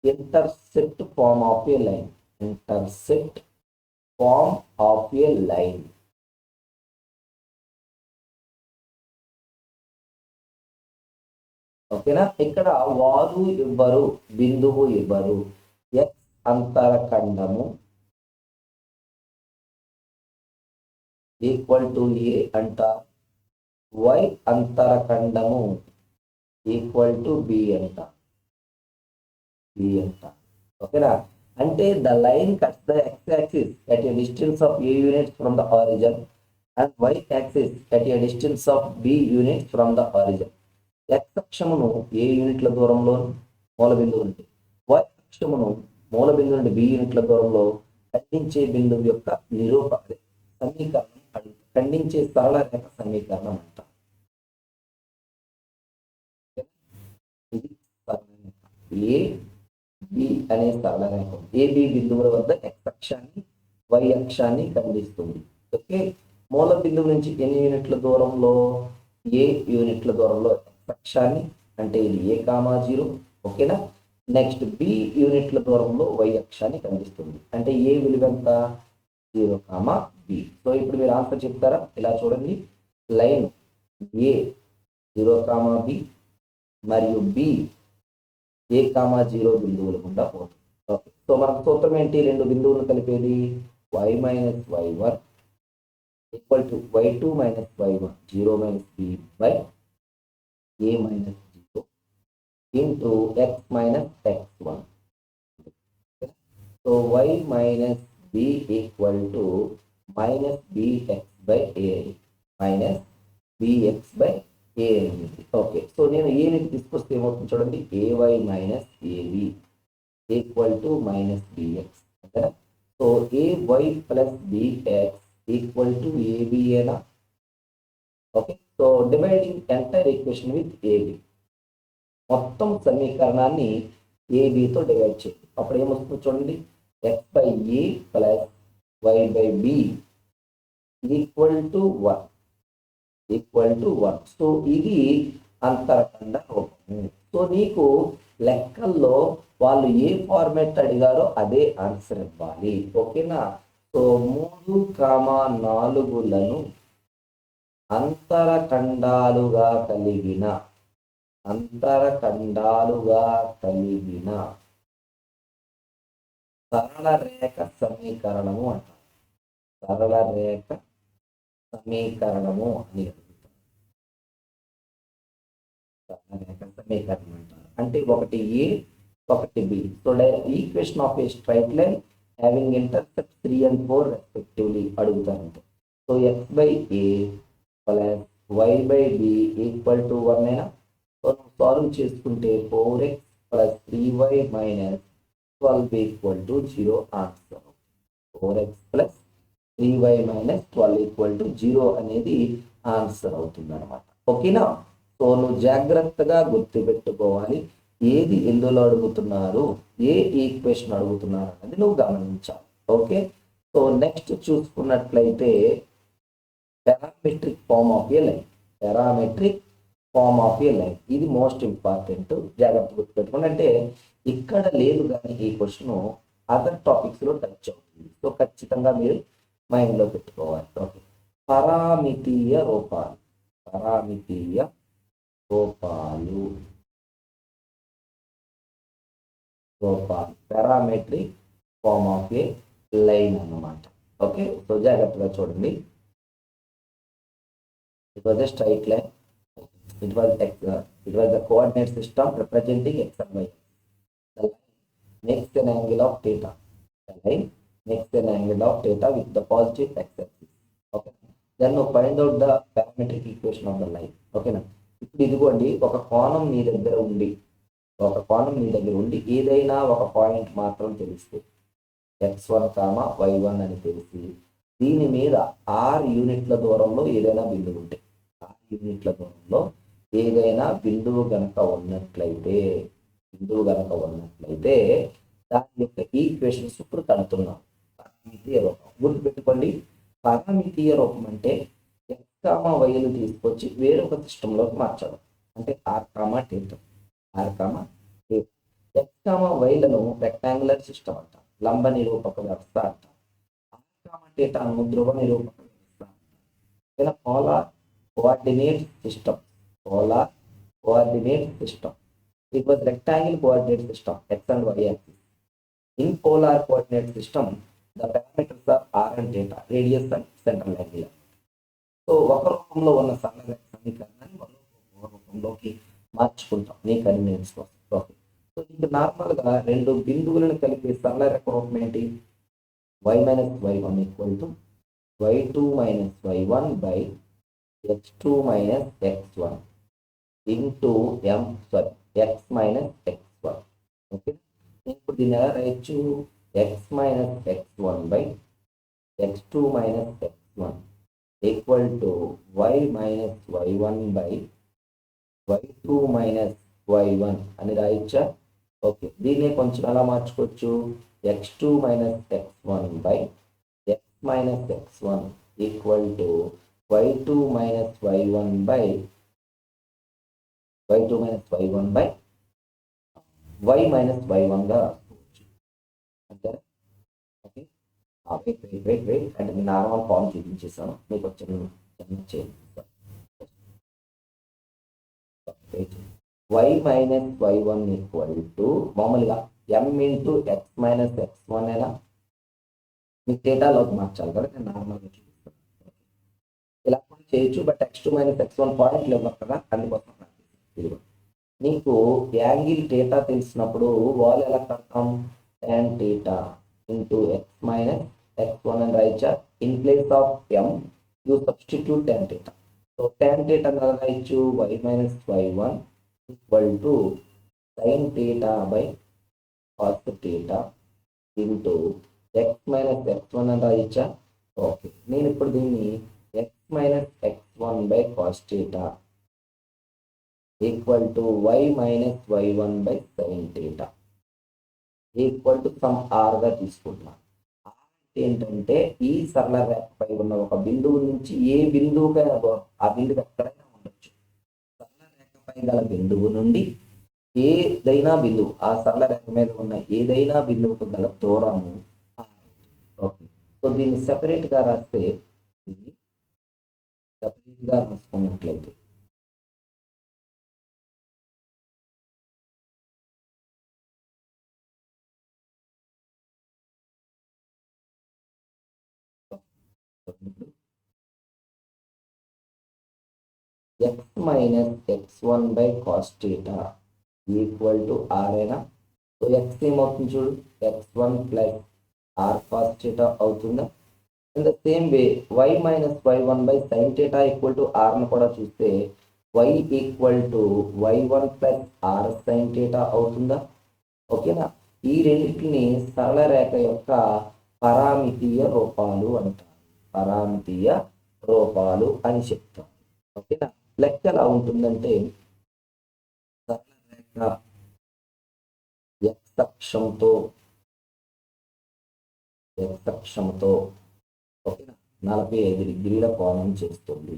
intersect form of a line. Intersect form of a line. ఓకేనా. ఇక్కడ వారు ఇవ్వరు, బిందువు ఇవ్వరు. ఎక్స్ అంతరఖండము ఈక్వల్ టు ఏ అంట, వై అంతరఖండము ఈక్వల్ టు బి అంట. ఓకేనా. అంటే the line cuts the X axis at a distance of a units from the origin and y axis at a distance of b units from the origin. x అక్షమును ఏ యూనిట్ల దూరంలో మూల బిందువు నుండి, y అక్షమును మూల బిందువు నుండి b యూనిట్ల దూరంలో ఖండించే బిందువు యొక్క సమీకరణం ఖండించే సరళ రేఖ సమీకరణం అంట. ఇది ఏ బి అనే సరళ రేఖ ఏబి బిందువుల వద్ద ఎక్స్ అక్షాన్ని వై అక్షాన్ని ఖండిస్తుంది. ఓకే. మూల బిందువు నుంచి ఎన్ని యూనిట్ల దూరంలో, ఏ యూనిట్ల దూరంలో ఎక్స్ అక్షాన్ని, అంటే ఇది ఏ కామా 0, ఓకేనా. నెక్స్ట్ బి యూనిట్ల దూరంలో వై అక్షాన్ని ఖండిస్తుంది, అంటే ఏ విలువ ఎంత 0 కామా బి. సో ఇప్పుడు మీరు ఆన్సర్ చెప్తారా, ఇలా చూడండి, లైన్ ఏ 0 కామా బి మరియు బి ఏ కామా 0 బిందువులు గుండా పోతుంది. ఓకే. సో మనకు సూత్రం ఏంటి, రెండు బిందువులు కలిపేది y minus y1 equal to y2 minus y1 0 minus b by a minus 0 into x minus x1. So y minus b equal to minus bx by a minus bx by a అనేది. Okay. So నేను ఏని తీసుకొస్తే ఏమవుతుంది చూడండి, ay minus ab equal to minus bx, ఓకేనా. So ay plus bx equal to ab ఏనా. Okay. So dividing entire equation with ab, మొత్తం సమీకరణాన్ని ఏబితో డివైడ్ చేయండి. అప్పుడు ఏమొస్తుంది చూడండి, x by a plus y by b equal to 1. So ఇది అంతరఖండ రూపము. సో నీకు లెక్కల్లో వాళ్ళు ఏ ఫార్మాట్ అడిగారో అదే ఆన్సర్ ఇవ్వాలి, ఓకేనా. సో 3, 4లను అంతరఖండాలుగా కలిగిన సరళ రేఖ సమీకరణము అంటారు. సరళ రేఖ సమీకరణము అని అడుగుతారు. సరళ రేఖ సమీకరణం అంటారు అంటే ఒకటి ఏ ఒకటి b. So equation of a straight line having intersect 3 and 4 respectively అడుగుతారంటే. So x by a plus y by b equal to 1 అయినా. సో సాల్వ్ చేసుకుంటే 4x plus 3y minus 12 equal to 0 answer. 4x plus 3y minus 12 equal to 0 అనేది answer అవుతుంది అనమాట. ఓకేనా? So నువ్వు జాగ్రత్తగా గుర్తుపెట్టుకోవాలి, ఏది ఎందులో అడుగుతున్నారు, ఏ ఈక్వేషన్ అడుగుతున్నారు అనేది నువ్వు గమనించాలి. ఓకే, సో నెక్స్ట్ చూసుకున్నట్లయితే parametric form of a line. Parametric form of a line ఇది మోస్ట్ ఇంపార్టెంట్, జాగ్రత్త గుర్తుపెట్టుకోండి. అంటే ఇక్కడ లేదు కానీ ఈ క్వశ్చన్ అదర్ టాపిక్స్లో టచ్ అవుతుంది. సో ఖచ్చితంగా మీరు మైండ్లో పెట్టుకోవాలి. ఓకే, పరామితీయ రూపాలు. పరామితీయ రూపాలు parametric form of a line అన్నమాట. ఓకే, సో జాగ్రత్తగా చూడండి. It was a straight line. It was the coordinate system representing x and y. The line makes an angle of theta. The line makes an angle of theta with the positive x-axis. Okay. Then now find out the parametric equation of the line. Okay na. ఇప్పుడు ఇదిగోండి, ఒక కోణం మీ దగ్గర ఉండి ఏదైనా ఒక point మాత్రం తెలిస్తే x1, y1 అని తెలిసి దీని మీద 6 యూనిట్ల దూరంలో ఏదైనా బిందువు ఉంటే, 6 యూనిట్ల దూరంలో ఏదైనా బిందువు గనక ఉన్నట్లయితే దాని యొక్క ఈక్వేషన్స్ ఇప్పుడు కనుతున్నాం. పరామితీయ రూపం గుర్తుపెట్టుకోండి. పరామితీయ రూపం అంటే x, yలు తీసుకొచ్చి వేరొక సిస్టంలోకి మార్చడం, అంటే r, θ. x, yలను రెక్టాంగులర్ సిస్టమ్ అంటాం, లంబ నిరూపక వ్యవస్థ అంటాం. r, θను ధ్రువ నిరూపక వ్యవస్థ అంటాం. Polar coordinate system. It was rectangle coordinate system, x and y axis. In polar coordinate system, the parameters are r and theta, radius and central angle. So ఒక రూపంలో ఉన్న సరళ సమీకరణాన్ని మరో రూపంలోకి మార్చుకుంటాం నీ కన్వీనియన్స్ కోసం. ఓకే, సో ఇది నార్మల్గా రెండు బిందువులను కలిపే సరళ రేఖ రూపం ఏంటి? y minus y1 equal to y2 minus y1 by x2 minus x1 into x minus x1. Okay, ఇప్పుడు దీన్ని ఎలా రాయొచ్చు? x minus x1 by x2 minus x1 equal to y minus y1 by y2 minus y1 అని రాయొచ్చా? Okay, దీన్ని కొంచెం ఎలా మార్చుకోవచ్చు? x2 minus x1 by x minus x1 equal to y2 minus y1 by y2 minus y1 by y minus y1 గా రాసుకోవచ్చు. అంటే okay, wait అంటే నేను నార్మల్ ఫామ్ చూపించేసాను, మీకు వచ్చిన y minus y1 equal to మామూలుగా m into x minus x1 అయినా మీకు డేటాలోకి మార్చాలి కదా, నేను నార్మల్గా చూపిస్తాను. ఇలా కూడా చేయొచ్చు, బట్ x2 మైనస్ x1 పాయింట్లు ఇవ్వరు కదా, అందుకోసం నీకు యాంగిల్ θ తెలిసినప్పుడు వాళ్ళు ఎలా కడతాం? tan θ into x minus x1 అని రాయచ్చా? In place of m you substitute tan θ. So tan θ ఎలా రాయచ్చు? y minus y1 equal to sin θ by cos θ into x minus x1 అని రాయచ్చా? ఓకే, నేను ఇప్పుడు దీన్ని x minus x1 by cos θ equal to y minus y1 by sin θ equal to some r గా తీసుకుంటున్నాను. r ఏంటంటే ఈ సరళ రేఖపై ఉన్న ఒక బిందువు నుంచి ఏ బిందువుకైనా దూరం, ఆ బిందువు ఎక్కడైనా ఉండొచ్చు. సరళ రేఖపై గల బిందువు నుండి ఏదైనా బిందువు, ఆ సరళ రేఖ మీద ఉన్న ఏదైనా బిందువుకు గల దూరము. ఓకే, సో దీన్ని సెపరేట్గా రాస్తే, రాసుకున్నట్లయితే x minus x1 by cos θ equal to r అయినా. సో x ఏమవుతుంది చూడు, x1 ప్లస్ r cos θ అవుతుందా? In the same way y minus y1 by sin θ equal to r ను కూడా చూస్తే y equal to y1 plus r sin θ అవుతుందా? ఓకేనా? ఈ రెండింటిని సరళ రేఖ యొక్క పరామితీయ రూపాలు అంటారు. పరామితీయ రూపాలు అని చెప్తాం. ఓకేనా? లెక్క ఎలా ఉంటుందంటే సరళ రేఖ x అక్షంతో ఓకేనా 45 డిగ్రీల కోణం చేస్తుంది.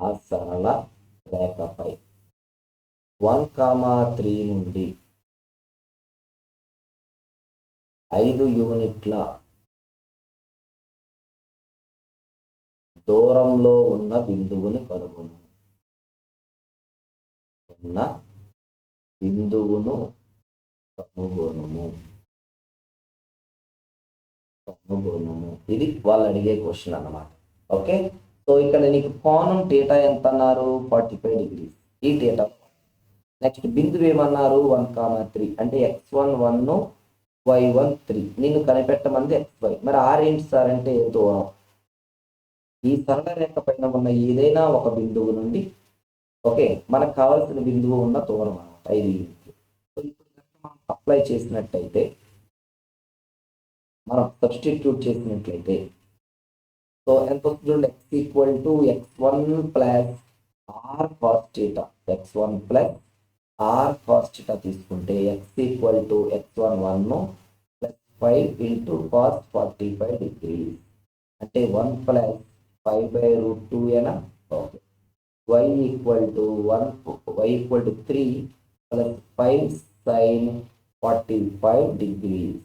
ఆ సరళ రేఖపై 1,3 నుండి 5 యూనిట్ల దూరంలో ఉన్న బిందువుని కనుగొను. ఇది వాళ్ళు అడిగే క్వశ్చన్ అన్నమాట. ఓకే, సో ఇక్కడ నీకు కోణం టీటా ఎంత అన్నారు? 45 డిగ్రీస్. ఈ టీటా నెక్స్ట్ బిందువు ఏమన్నారు? 1,3 అంటే x1 1 y1 3. నేను కనిపెట్టమంది xy. మరి ఏంటి సార్ అంటే దూరం. ఈ సరళ రేఖ పైన ఉన్న ఏదైనా ఒక బిందువు నుండి ఓకే మనకు కావాల్సిన బిందువు ఉన్న దూరం అన్నమాట 5 యూనిట్లు. సో ఇప్పుడు మనం అప్లై చేసినట్టయితే, మనం సబ్స్టిట్యూట్ చేసినట్లయితే సో ఎంత వస్తుంది? x equal to x1 plus r cos theta. x1 plus r cos theta తీసుకుంటే x equal to x1 1 plus 5 into cos 45 degrees అంటే 1 ప్లస్ 5/√2 ఏనా? Okay. y equal to 3 plus 5 sin 45 degrees.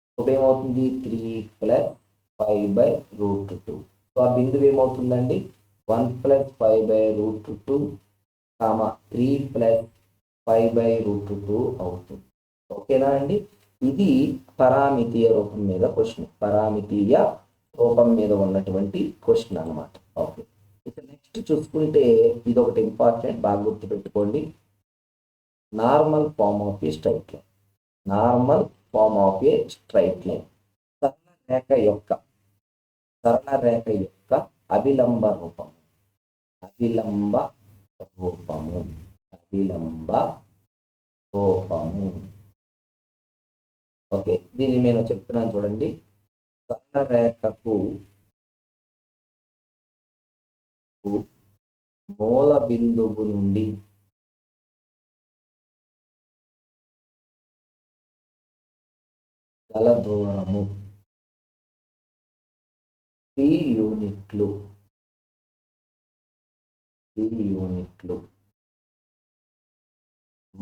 ఇప్పుడు ఏమవుతుంది? 3 plus 5/√2. So ఆ బిందువు ఏమవుతుందండి? 1 plus 5/√2 3 plus 5/√2 అవుతుంది. ఓకేనా అండి? ఇది పరామితీయ రూపం మీద క్వశ్చన్. పరామితీయ రూపం మీద ఉన్నటువంటి క్వశ్చన్ అన్నమాట. ఓకే, ఇక నెక్స్ట్ చూసుకుంటే ఇది ఒకటి ఇంపార్టెంట్, బాగా గుర్తుపెట్టుకోండి. Normal form of a straight line. సరళ రేఖ యొక్క అభిలంబ రూపము. ఓకే, దీన్ని నేను చెప్తున్నాను చూడండి. సరళ రేఖకు మూల బిందువు నుండి గల దూరము p యూనిట్లు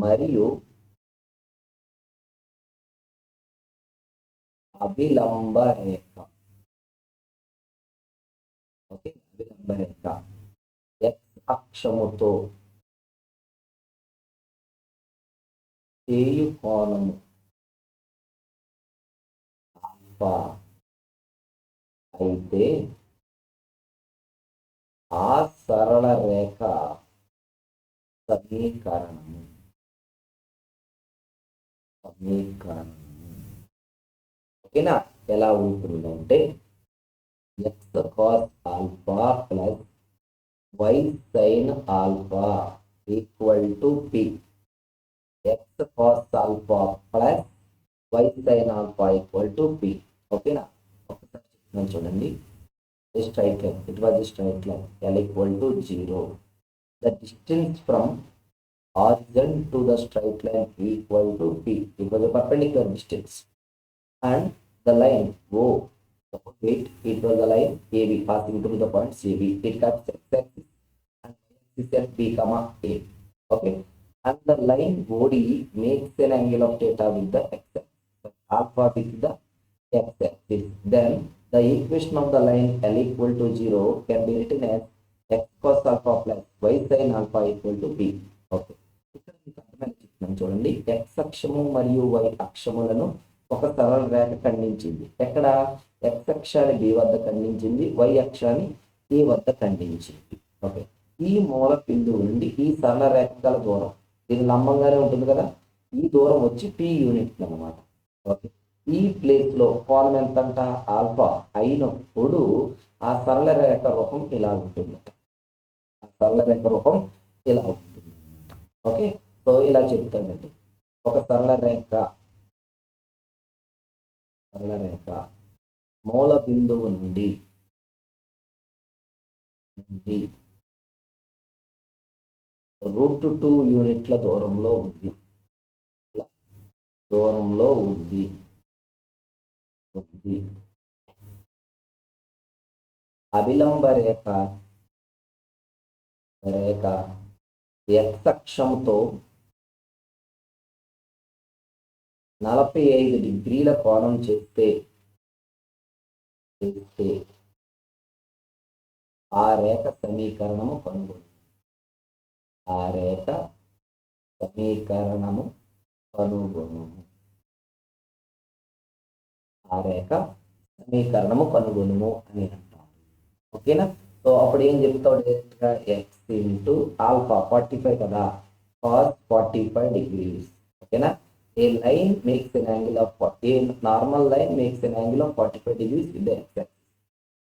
మరియు అభిలంబ రేఖ. ఓకే, అభిలంబ రేఖ x అక్షముతో చేయు కోణము ఆల్ఫా అయితే ఆ సరళ రేఖ సమీకరణము. ఓకేనా? ఎలా ఉంటుందంటే x cos alpha plus y sin alpha equal to p. x cos alpha plus y sin alpha equal to p. ఓకేనా? ఒకసారి చెప్తున్నాను చూడండి. Straight line. It was a straight line. L equal to 0. The distance from origin to the straight line equal to p. It was a perpendicular distance. And the line O, it was the line AB passing through the points AB. It cuts x-axis and y-axis at B, A. Okay. And the line OD makes an angle of theta with the x-axis. Alpha with the x-axis. Then the equation of the line L equal to 0 can be written as x cos alpha plus y sin alpha equal to b. Okay. ఇక్కడ మీకు అర్థమైంది చెప్తున్నాను చూడండి. x అక్షము మరియు y అక్షములను ఒక సరళ రేఖ ఖండించింది. ఎక్కడ? x అక్షాన్ని b వద్ద ఖండించింది, y అక్షాన్ని a వద్ద ఖండించింది. ఓకే, ఈ మూల బిందువు నుండి ఈ సరళ రేఖ గల దూరం, దీని లంబంగానే ఉంటుంది కదా, ఈ దూరం వచ్చి p యూనిట్ అన్నమాట. ఓకే, ఈ ప్లేస్లో కోణం ఎంతంట ఆల్ఫా అయినప్పుడు ఆ సరళ రేఖ రూపం ఇలా ఉంటుంది. ఆ సరళ రేఖ రూపం ఇలా ఉంటుంది. ఓకే, సో ఇలా చెప్తానండి. ఒక సరళ రేఖ మూల బిందువు నుండి √2 యూనిట్ల దూరంలో ఉంది. అభిలంబ రేఖ x అక్షంతో 45 డిగ్రీల కోణం చేస్తే ఆ రేఖ సమీకరణము కనుగొను. అని అంటారు. ఓకేనా? సో అప్పుడు ఏం చెప్తావు డైరెక్ట్గా ఎక్స్ ఇంటూ ఆల్ఫా 45 కదా, cos 45 degrees. ఓకేనా? A line makes an angle of a normal line makes an angle of 45 degrees with the x-axis,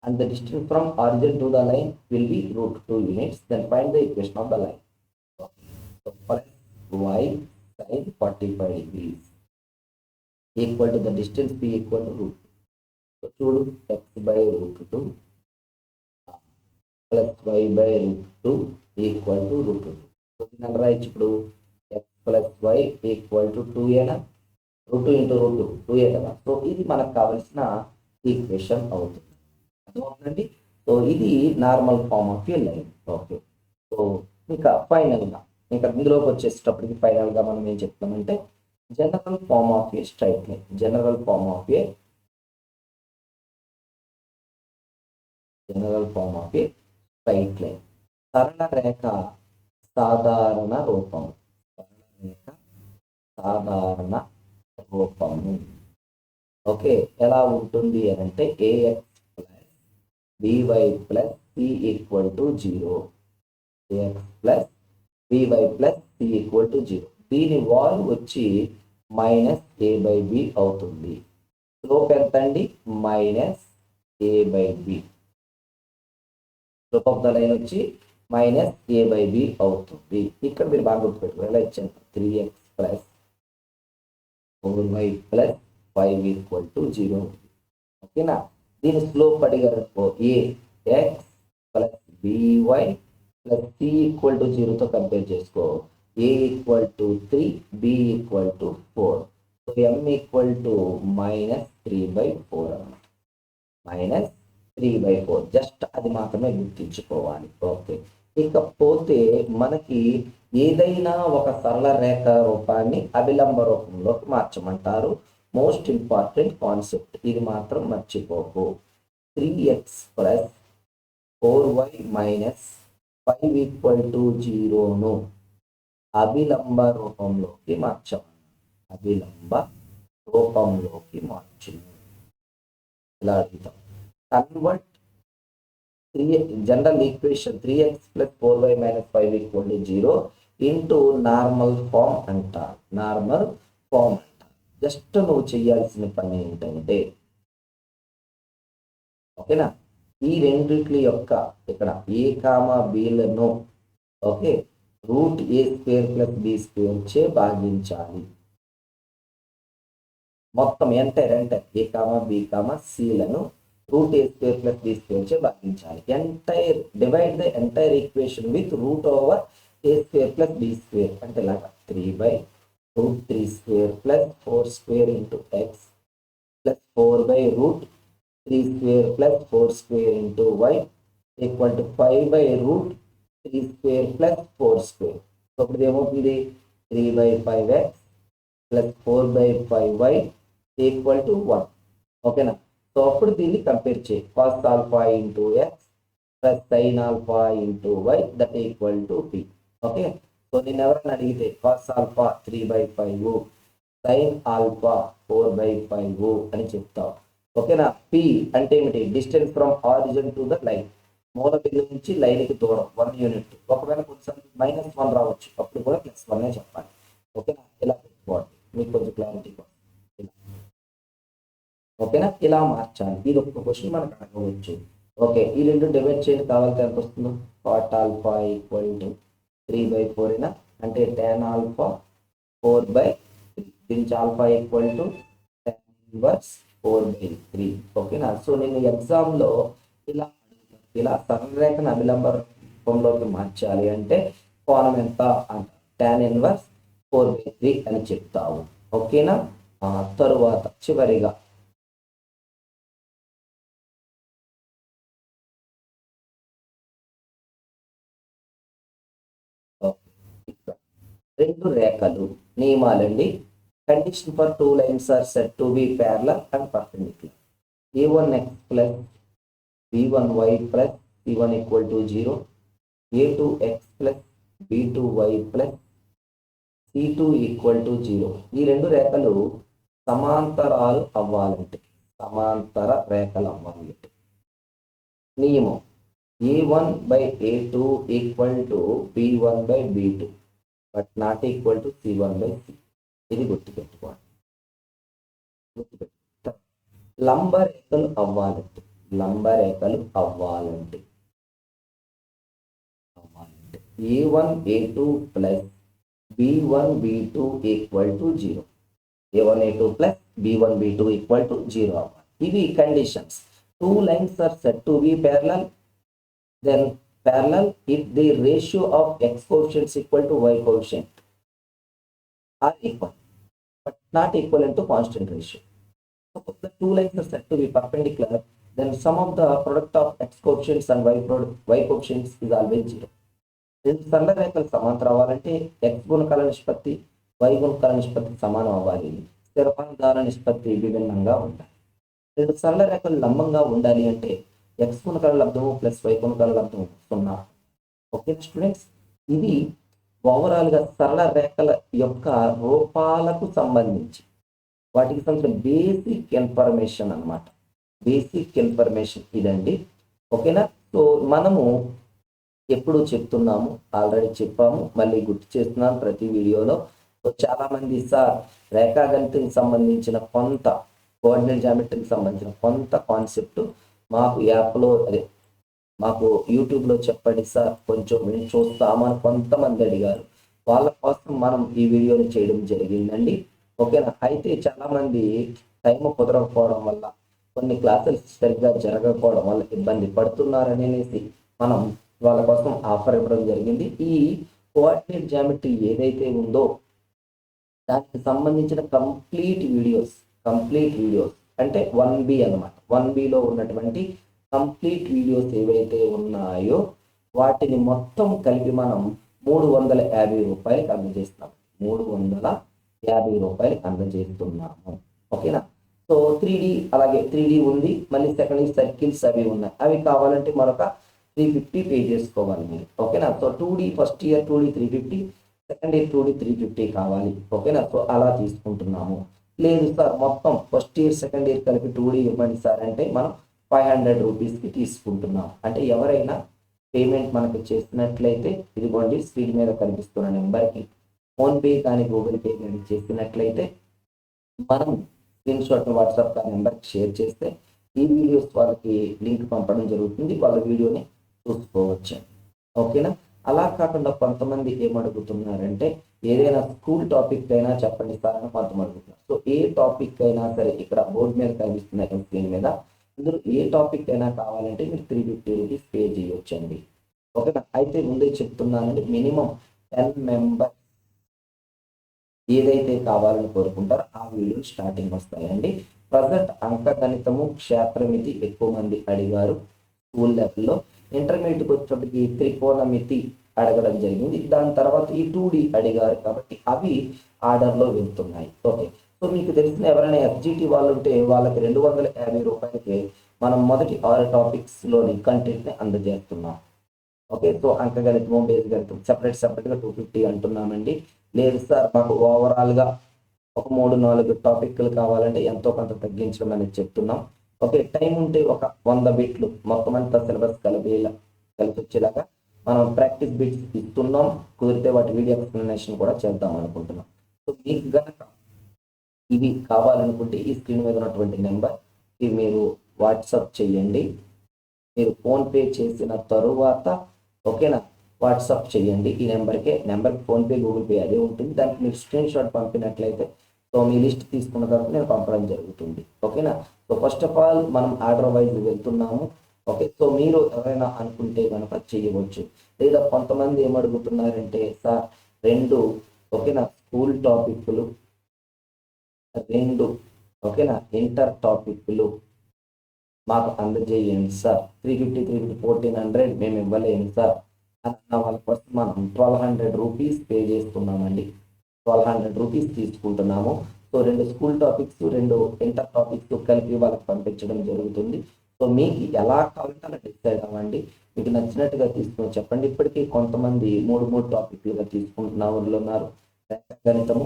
and the distance from origin to the line will be √2 units. Then find the equation of the line. So plus y sin 45 degrees equal to the distance p equal to √2. So చూడు x by √2 plus y by √2 equal to √2. So దీన్ని రాయొచ్చు ఇప్పుడు x plus y equal to 2a. √2 into √2 2a కదా. So ఇది మనకు కావలసిన equation అవుతుంది. అర్థమవుతుందండి? సో ఇది normal form of a line. Okay, so ఇంకా ఫైనల్గా ఇందులోకి వచ్చేటప్పటికి ఫైనల్గా మనం ఏం చెప్తామంటే general form of a straight line. General form of a straight line, సరళ రేఖ సాధారణ రూపము. ఓకే, ఎలా ఉంటుంది అని అంటే ax plus by plus c equal to 0. ax plus by plus c equal to 0. దీని వాల్యూ వచ్చి -a/b అవుతుంది. స్లోప్ ఎంత అండి? -a/b. Slope of the line వచ్చి -a/b అవుతుంది. ఇక్కడ మీరు బాగా గుర్తుపెట్టుకోవాలి. ఎలా ఇచ్చాను? 3x plus 4y plus 5 equal to 0. ఓకేనా? దీని స్లోప్ అడిగారనుకో ax plus by plus c equal to 0తో కంపేర్ చేసుకో. a equal to 3, b equal to 4. So m equal to -3/4 అన్నమాట. -3/4 జస్ట్ అది మాత్రమే గుర్తించుకోవాలి. ఓకే, ఇకపోతే మనకి ఏదైనా ఒక సరళ రేఖ రూపాన్ని అభిలంబ రూపంలోకి మార్చమంటారు. మోస్ట్ ఇంపార్టెంట్ కాన్సెప్ట్, ఇది మాత్రం మర్చిపోకు. 3x plus 4y minus 5 equal to 0ను అభిలంబ రూపంలోకి మార్చు. ఇలా అడుగుతాం. Convert general equation 3x plus 4y minus 5 equal to 0 into normal form అంటారు. జస్ట్ నువ్వు చేయాల్సిన పని ఏంటంటే, ఓకేనా, ఈ రెండిట్ల యొక్క ఇక్కడ a కామా bలను ఓకే √a² ప్లస్ b² చే భాగించాలి. మొత్తం entire a comma b comma cలను √a² ప్లస్ b² చే భాగించాలి. Divide the entire equation with √a² plus b² అంటే ఇలాగా 3/√3² plus 4² into x plus 4/√3² plus 4² into y equal to 5/√3² plus 4². So ఇప్పుడు ఏమవుతుంది? 3/5x plus 4/5y equal to 1. ఓకేనా? So అప్పుడు దీన్ని కంపేర్ చేయి. cos alpha into X plus sine alpha into Y that equal to p. Okay, so నేను ఎవరైనా అడిగితే cos alpha 3/5 sign alpha 4/5 అని చెప్తావు. ఓకేనా? p అంటే ఏమిటి? Distance from origin to the line. మూల బిందువు నుంచి లైన్కి దూరం 1 యూనిట్. ఒకవేళ కొంచెం -1 రావచ్చు, అప్పుడు కూడా +1 చెప్పాలి. ఓకేనా? ఇలా పెట్టుకోండి మీకు కొంచెం క్లారిటీ. ఓకేనా, ఇలా మార్చాలి. ఇది ఒక క్వశ్చన్ మనకు అడగవచ్చు. ఓకే, ఈ రెండు డివైడ్ చేయండి, కావాలంటే ఎంత వస్తుందో. cot ఆల్ఫా ఈక్వల్ టు 3/4 అంటే tan ఆల్ఫా 4/3. దీనికి alpha equal to tan inverse 4/3. ఓకేనా. సో నేను ఎగ్జామ్లో ఇలా ఇలా సరళరేఖను అభిలంబ రూపంలోకి మార్చాలి అంటే కోణం ఎంత అంట, tan ఇన్వర్స్ 4/3 అని చెప్తావు. ఓకేనా. తరువాత చివరిగా రెండు రేఖలు నియమాలండి. Condition for two lines are set to be parallel and perpendicular. a1x plus b1y plus c1 equal to 0, a2x plus b2y plus c2 equal to 0. ఈ రెండు రేఖలు సమాంతరాలు అవ్వాలంటే, సమాంతర రేఖలు అవ్వాలంటే నియమం a1/a2 equal to b1/b2 but not equal to c1/c. ఇది గుర్తుపెట్టుకోండి. లంబరేఖలు అవ్వాలంటే, లంబరేఖలు అవ్వాలంటే a1 a2 plus b1 b2 equal to 0. a1 a2 plus b1 b2 equal to 0 అవ్వాలి. ఇవి conditions. Two lines are set to be parallel, then parallel if the ratio of x coefficients equal to y coefficient are equal but not equivalent to constant ratio. Suppose the two lines are said to be perpendicular, then sum of the product of x coefficients and y coefficients is always 0. రెండు సరళ రేఖలు సమాంతరం అవ్వాలంటే x గుణకాల నిష్పత్తి y గుణకాల నిష్పత్తి సమానం అవ్వాలి. స్థిరపానుదాల నిష్పత్తి విభిన్నంగా ఉండాలి. రెండు సరళ రేఖలు లంబంగా ఉండాలి అంటే x గుణకాల లబ్ధము ప్లస్ y గుణకాల లబ్ధము 0. ఓకే స్టూడెంట్స్, ఇది ఓవరాల్గా సరళ రేఖల యొక్క రూపాలకు సంబంధించి వాటికి సంబంధించిన బేసిక్ ఇన్ఫర్మేషన్ అన్నమాట. బేసిక్ ఇన్ఫర్మేషన్ ఇదండి. ఓకేనా. సో మనము ఎప్పుడు చెప్తున్నాము, ఆల్రెడీ చెప్పాము, మళ్ళీ గుర్తు చేస్తున్నాను ప్రతి వీడియోలో. సో చాలామంది సార్ రేఖాగణితానికి సంబంధించిన కొంత, కోఆర్డినేట్ జామెట్రీకి సంబంధించిన కొంత కాన్సెప్ట్ మాకు యాప్లో, అదే మాకు యూట్యూబ్లో చెప్పండి సార్, కొంచెం మేము చూస్తామని కొంతమంది అడిగారు. వాళ్ళ కోసం మనం ఈ వీడియోని చేయడం జరిగిందండి. ఓకేనా. అయితే చాలామంది టైం కుదరకపోవడం వల్ల, కొన్ని క్లాసులు సరిగ్గా జరగకపోవడం వల్ల ఇబ్బంది పడుతున్నారనేసి మనం వాళ్ళ కోసం ఆఫర్ ఇవ్వడం జరిగింది. ఈ కోఆర్డినేట్ జామెట్రీ ఏదైతే ఉందో దానికి సంబంధించిన కంప్లీట్ వీడియోస్ అంటే 1B అన్నమాట. 1Bలో ఉన్నటువంటి కంప్లీట్ వీడియోస్ ఏవైతే ఉన్నాయో వాటిని మొత్తం కలిపి మనం 350 రూపాయలకి అందజేస్తున్నాం. 350 రూపాయలకి అందజేస్తున్నాము. ఓకేనా. సో 3D, అలాగే 3D ఉంది, మళ్ళీ సెకండ్ ఇయర్ సర్కిల్స్ అవి ఉన్నాయి. అవి కావాలంటే మరొక 350 పే చేసుకోవాలి మీరు. ఓకేనా. So 2D first year 2D 350, second year 2D 350 కావాలి. ఓకేనా. సో అలా తీసుకుంటున్నాము. లేదు సార్ మొత్తం ఫస్ట్ ఇయర్ సెకండ్ ఇయర్ కలిపి 2D ఇవ్వండి సార్ అంటే మనం 500 రూపీస్కి తీసుకుంటున్నాం. అంటే ఎవరైనా పేమెంట్ మనకు చేసినట్లయితే ఇదిగోండి స్క్రీన్ మీద కనిపిస్తున్న నెంబర్కి ఫోన్పే కానీ గూగుల్ పే కానీ చేసినట్లయితే మనం స్క్రీన్ షాట్ వాట్సాప్ ఆ నెంబర్కి షేర్ చేస్తే ఈ వీడియోస్ వాళ్ళకి లింక్ పంపడం జరుగుతుంది. వాళ్ళ వీడియోని చూసుకోవచ్చు. ఓకేనా. అలా కాకుండా కొంతమంది ఏమడుగుతున్నారంటే ఏదైనా స్కూల్ టాపిక్ అయినా చెప్పండి సార్ అని కొంతమంది అడుగుతున్నారు. సో ఏ టాపిక్ అయినా సరే ఇక్కడ బోర్డు మీద కనిపిస్తున్నాయి స్క్రీన్ మీద, ఇందులో ఏ టాపిక్ అయినా కావాలంటే మీరు 350 రూపీస్ పే చేయొచ్చండి. ఓకేనా. అయితే ముందే చెప్తున్నానండి, మినిమం 10 మెంబర్స్ ఏదైతే కావాలని కోరుకుంటారో ఆ వీడియో స్టార్టింగ్ వస్తాయండి. ప్రజెంట్ అంకగణితము, క్షేత్రమితి ఎక్కువ మంది అడిగారు స్కూల్ లెవెల్లో. ఇంటర్మీడియట్కి వచ్చేటప్పటికి త్రికోణమితి అడగడం జరిగింది. దాని తర్వాత ఈ 2D అడిగారు కాబట్టి అవి ఆర్డర్లో వెళ్తున్నాయి. ఓకే. సో మీకు తెలిసిన ఎవరైనా FGT వాళ్ళు ఉంటే వాళ్ళకి 250 రూపాయలకి మనం మొదటి 6 టాపిక్స్లోని కంటెంట్ని అందజేస్తున్నాం. ఓకే. సో అంకగణితము, బేస్ గణితం సెపరేట్గా 250 అంటున్నామండి. లేదు సార్ మాకు ఓవరాల్గా ఒక 3-4 టాపిక్లు కావాలంటే ఎంతో కొంత తగ్గించడం అనేది చెప్తున్నాం. ఓకే. టైం ఉంటే ఒక 100 బిట్లు మొత్తం అంతా సిలబస్ కలిపి వచ్చేలాగా మనం ప్రాక్టీస్ బిట్స్ ఇస్తున్నాం. కుదిరితే వాటి వీడియో ఎక్స్ప్లెనేషన్ కూడా చేద్దాం అనుకుంటున్నాం. సో మీకు గనక ఇవి కావాలనుకుంటే ఈ స్క్రీన్ మీద ఉన్నటువంటి నెంబర్ మీరు వాట్సాప్ చేయండి. మీరు ఫోన్పే చేసిన తరువాత ఓకేనా వాట్సాప్ చేయండి ఈ నెంబర్కి ఫోన్పే గూగుల్ పే అదే ఉంటుంది. దానికి మీరు స్క్రీన్ షాట్ పంపినట్లయితే సో మీ లిస్ట్ తీసుకున్న తర్వాత నేను పంపడం జరుగుతుంది. ఓకేనా. సో ఫస్ట్ ఆఫ్ ఆల్ మనం ఆర్డర్ వైజ్ వెళ్తున్నాము. ఓకే. సో మీరు ఎవరైనా అనుకుంటే కనుక చేయవచ్చు. లేదా కొంతమంది ఏమడుగుతున్నారంటే సార్ 2 ఓకేనా స్కూల్ టాపిక్లు 2 ఓకేనా ఇంటర్ టాపిక్లు మాకు అందజేయండి సార్. 350 1400 మేము ఇవ్వలేము సార్ అన్న వాళ్ళ కోసం మనం 1200 రూపీస్ పే చేస్తున్నామండి. 1200 రూపీస్ తీసుకుంటున్నాము. So 2 school topics 2 inter topics కలిపి వాళ్ళకి పంపించడం జరుగుతుంది. సో మీకు ఎలా కావాలంటే అలా డిసైడ్ అవ్వండి. మీకు నచ్చినట్టుగా తీసుకుని చెప్పండి. ఇప్పటికీ కొంతమంది 3 టాపిక్లుగా తీసుకుంటున్న వాళ్ళు ఉన్నారు. గణితము,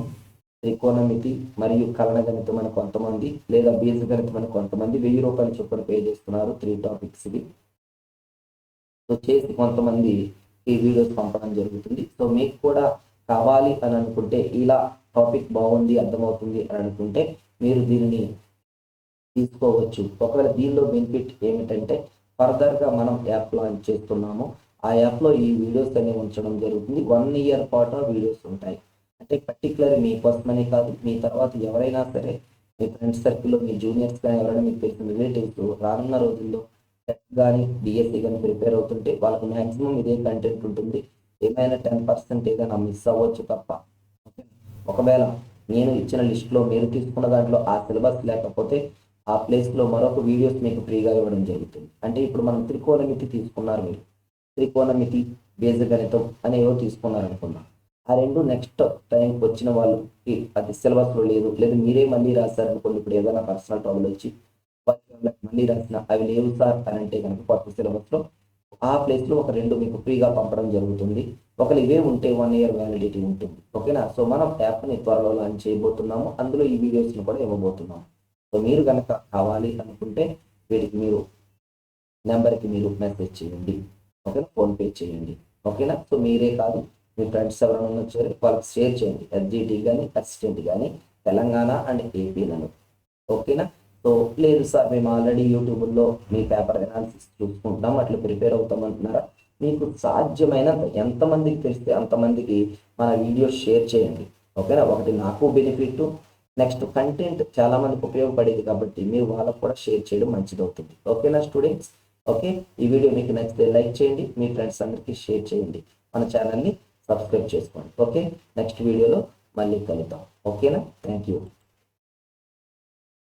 త్రికోణమితి మరియు కలన గణితం అని కొంతమంది, లేదా బీజ గణితం అని కొంతమంది 1000 రూపాయలు చొప్పున పే చేస్తున్నారు 3 టాపిక్స్కి. సో చేసి కొంతమంది ఈ వీడియోస్ పంపడం జరుగుతుంది. సో మీకు కూడా కావాలి అని అనుకుంటే ఇలా టాపిక్ బాగుంది అర్థమవుతుంది అని అనుకుంటే మీరు దీనిని తీసుకోవచ్చు. ఒకవేళ దీనిలో బెనిఫిట్ ఏమిటంటే ఫర్దర్గా మనం యాప్ లాంచ్ చేస్తున్నాము. ఆ యాప్లో ఈ వీడియోస్ అనేవి ఉంచడం జరుగుతుంది. 1 ఇయర్ పాటు వీడియోస్ ఉంటాయి. అంటే పర్టికులర్ మీకోసమనే కాదు, మీ తర్వాత ఎవరైనా సరే మీ ఫ్రెండ్స్ సర్కిల్లో మీ జూనియర్స్ కానీ ఎవరైనా మీకు తెలిసిన రిలేటివ్స్ రానున్న రోజుల్లో టెట్ కానీ డిఎస్సి కానీ ప్రిపేర్ అవుతుంటే వాళ్ళకి మ్యాక్సిమం ఇదే కంటెంట్ ఉంటుంది. ఏమైనా 10% ఏదైనా మిస్ అవ్వచ్చు తప్ప. ఒకవేళ నేను ఇచ్చిన లిస్ట్లో మీరు తీసుకున్న దాంట్లో ఆ సిలబస్ లేకపోతే ఆ ప్లేస్లో మరొక వీడియోస్ మీకు ఫ్రీగా ఇవ్వడం జరుగుతుంది. అంటే ఇప్పుడు మనం త్రికోణమితి తీసుకున్నారు, మీరు త్రికోణమితి బీజగణితం అనేవో తీసుకున్నారు అనుకున్నాం. ఆ 2 నెక్స్ట్ టైంకి వచ్చిన వాళ్ళకి అది సిలబస్లో లేదు, లేదా మీరే మళ్ళీ రాశారనుకోండి. ఇప్పుడు ఏదైనా పర్సనల్ ట్రబుల్ వచ్చి మళ్ళీ రాసిన అవి లేవు సార్ అని అంటే కనుక కొత్త సిలబస్లో ఆ ప్లేస్లో ఒక 2 మీకు ఫ్రీగా పంపడం జరుగుతుంది. ఒకవేళ ఇవే ఉంటే 1 ఇయర్ వ్యాలిడిటీ ఉంటుంది. ఓకేనా. సో మనం యాప్ని త్వరలో లాంచ్ చేయబోతున్నాము. అందులో ఈ వీడియోస్ని కూడా ఇవ్వబోతున్నాము. సో మీరు కనుక కావాలి అనుకుంటే వీటికి మీరు నెంబర్కి మీరు మెసేజ్ చేయండి. ఓకేనా. ఫోన్పే చేయండి. ఓకేనా. సో మీరే కాదు, మీ ఫ్రెండ్స్ ఎవరైనా వచ్చారు వాళ్ళకి షేర్ చేయండి. ఎస్జిటి కానీ అసిస్టెంట్ కానీ తెలంగాణ అండ్ ఏపీలను. ఓకేనా. సో లేదు సార్ మేము ఆల్రెడీ యూట్యూబ్లో మీ పేపర్ అనాలిసిస్ చూసుకుంటున్నాం అట్లా ప్రిపేర్ అవుతామంటున్నారా, మీకు సాధ్యమైనంత ఎంతమందికి తెలిస్తే అంతమందికి మన వీడియోస్ షేర్ చేయండి. ఓకేనా. ఒకటి నాకు బెనిఫిట్, నెక్స్ట్ కంటెంట్ చాలామందికి ఉపయోగపడేది కాబట్టి మీరు వాళ్ళకు కూడా షేర్ చేయడం మంచిది అవుతుంది. ఓకేనా స్టూడెంట్స్. ఓకే. ఈ వీడియో మీకు నచ్చితే లైక్ చేయండి, మీ ఫ్రెండ్స్ అందరికీ షేర్ చేయండి, మన ఛానల్ని సబ్స్క్రైబ్ చేసుకోండి. ఓకే. నెక్స్ట్ వీడియోలో మళ్ళీ కలుద్దాం. ఓకేనా. Thank you.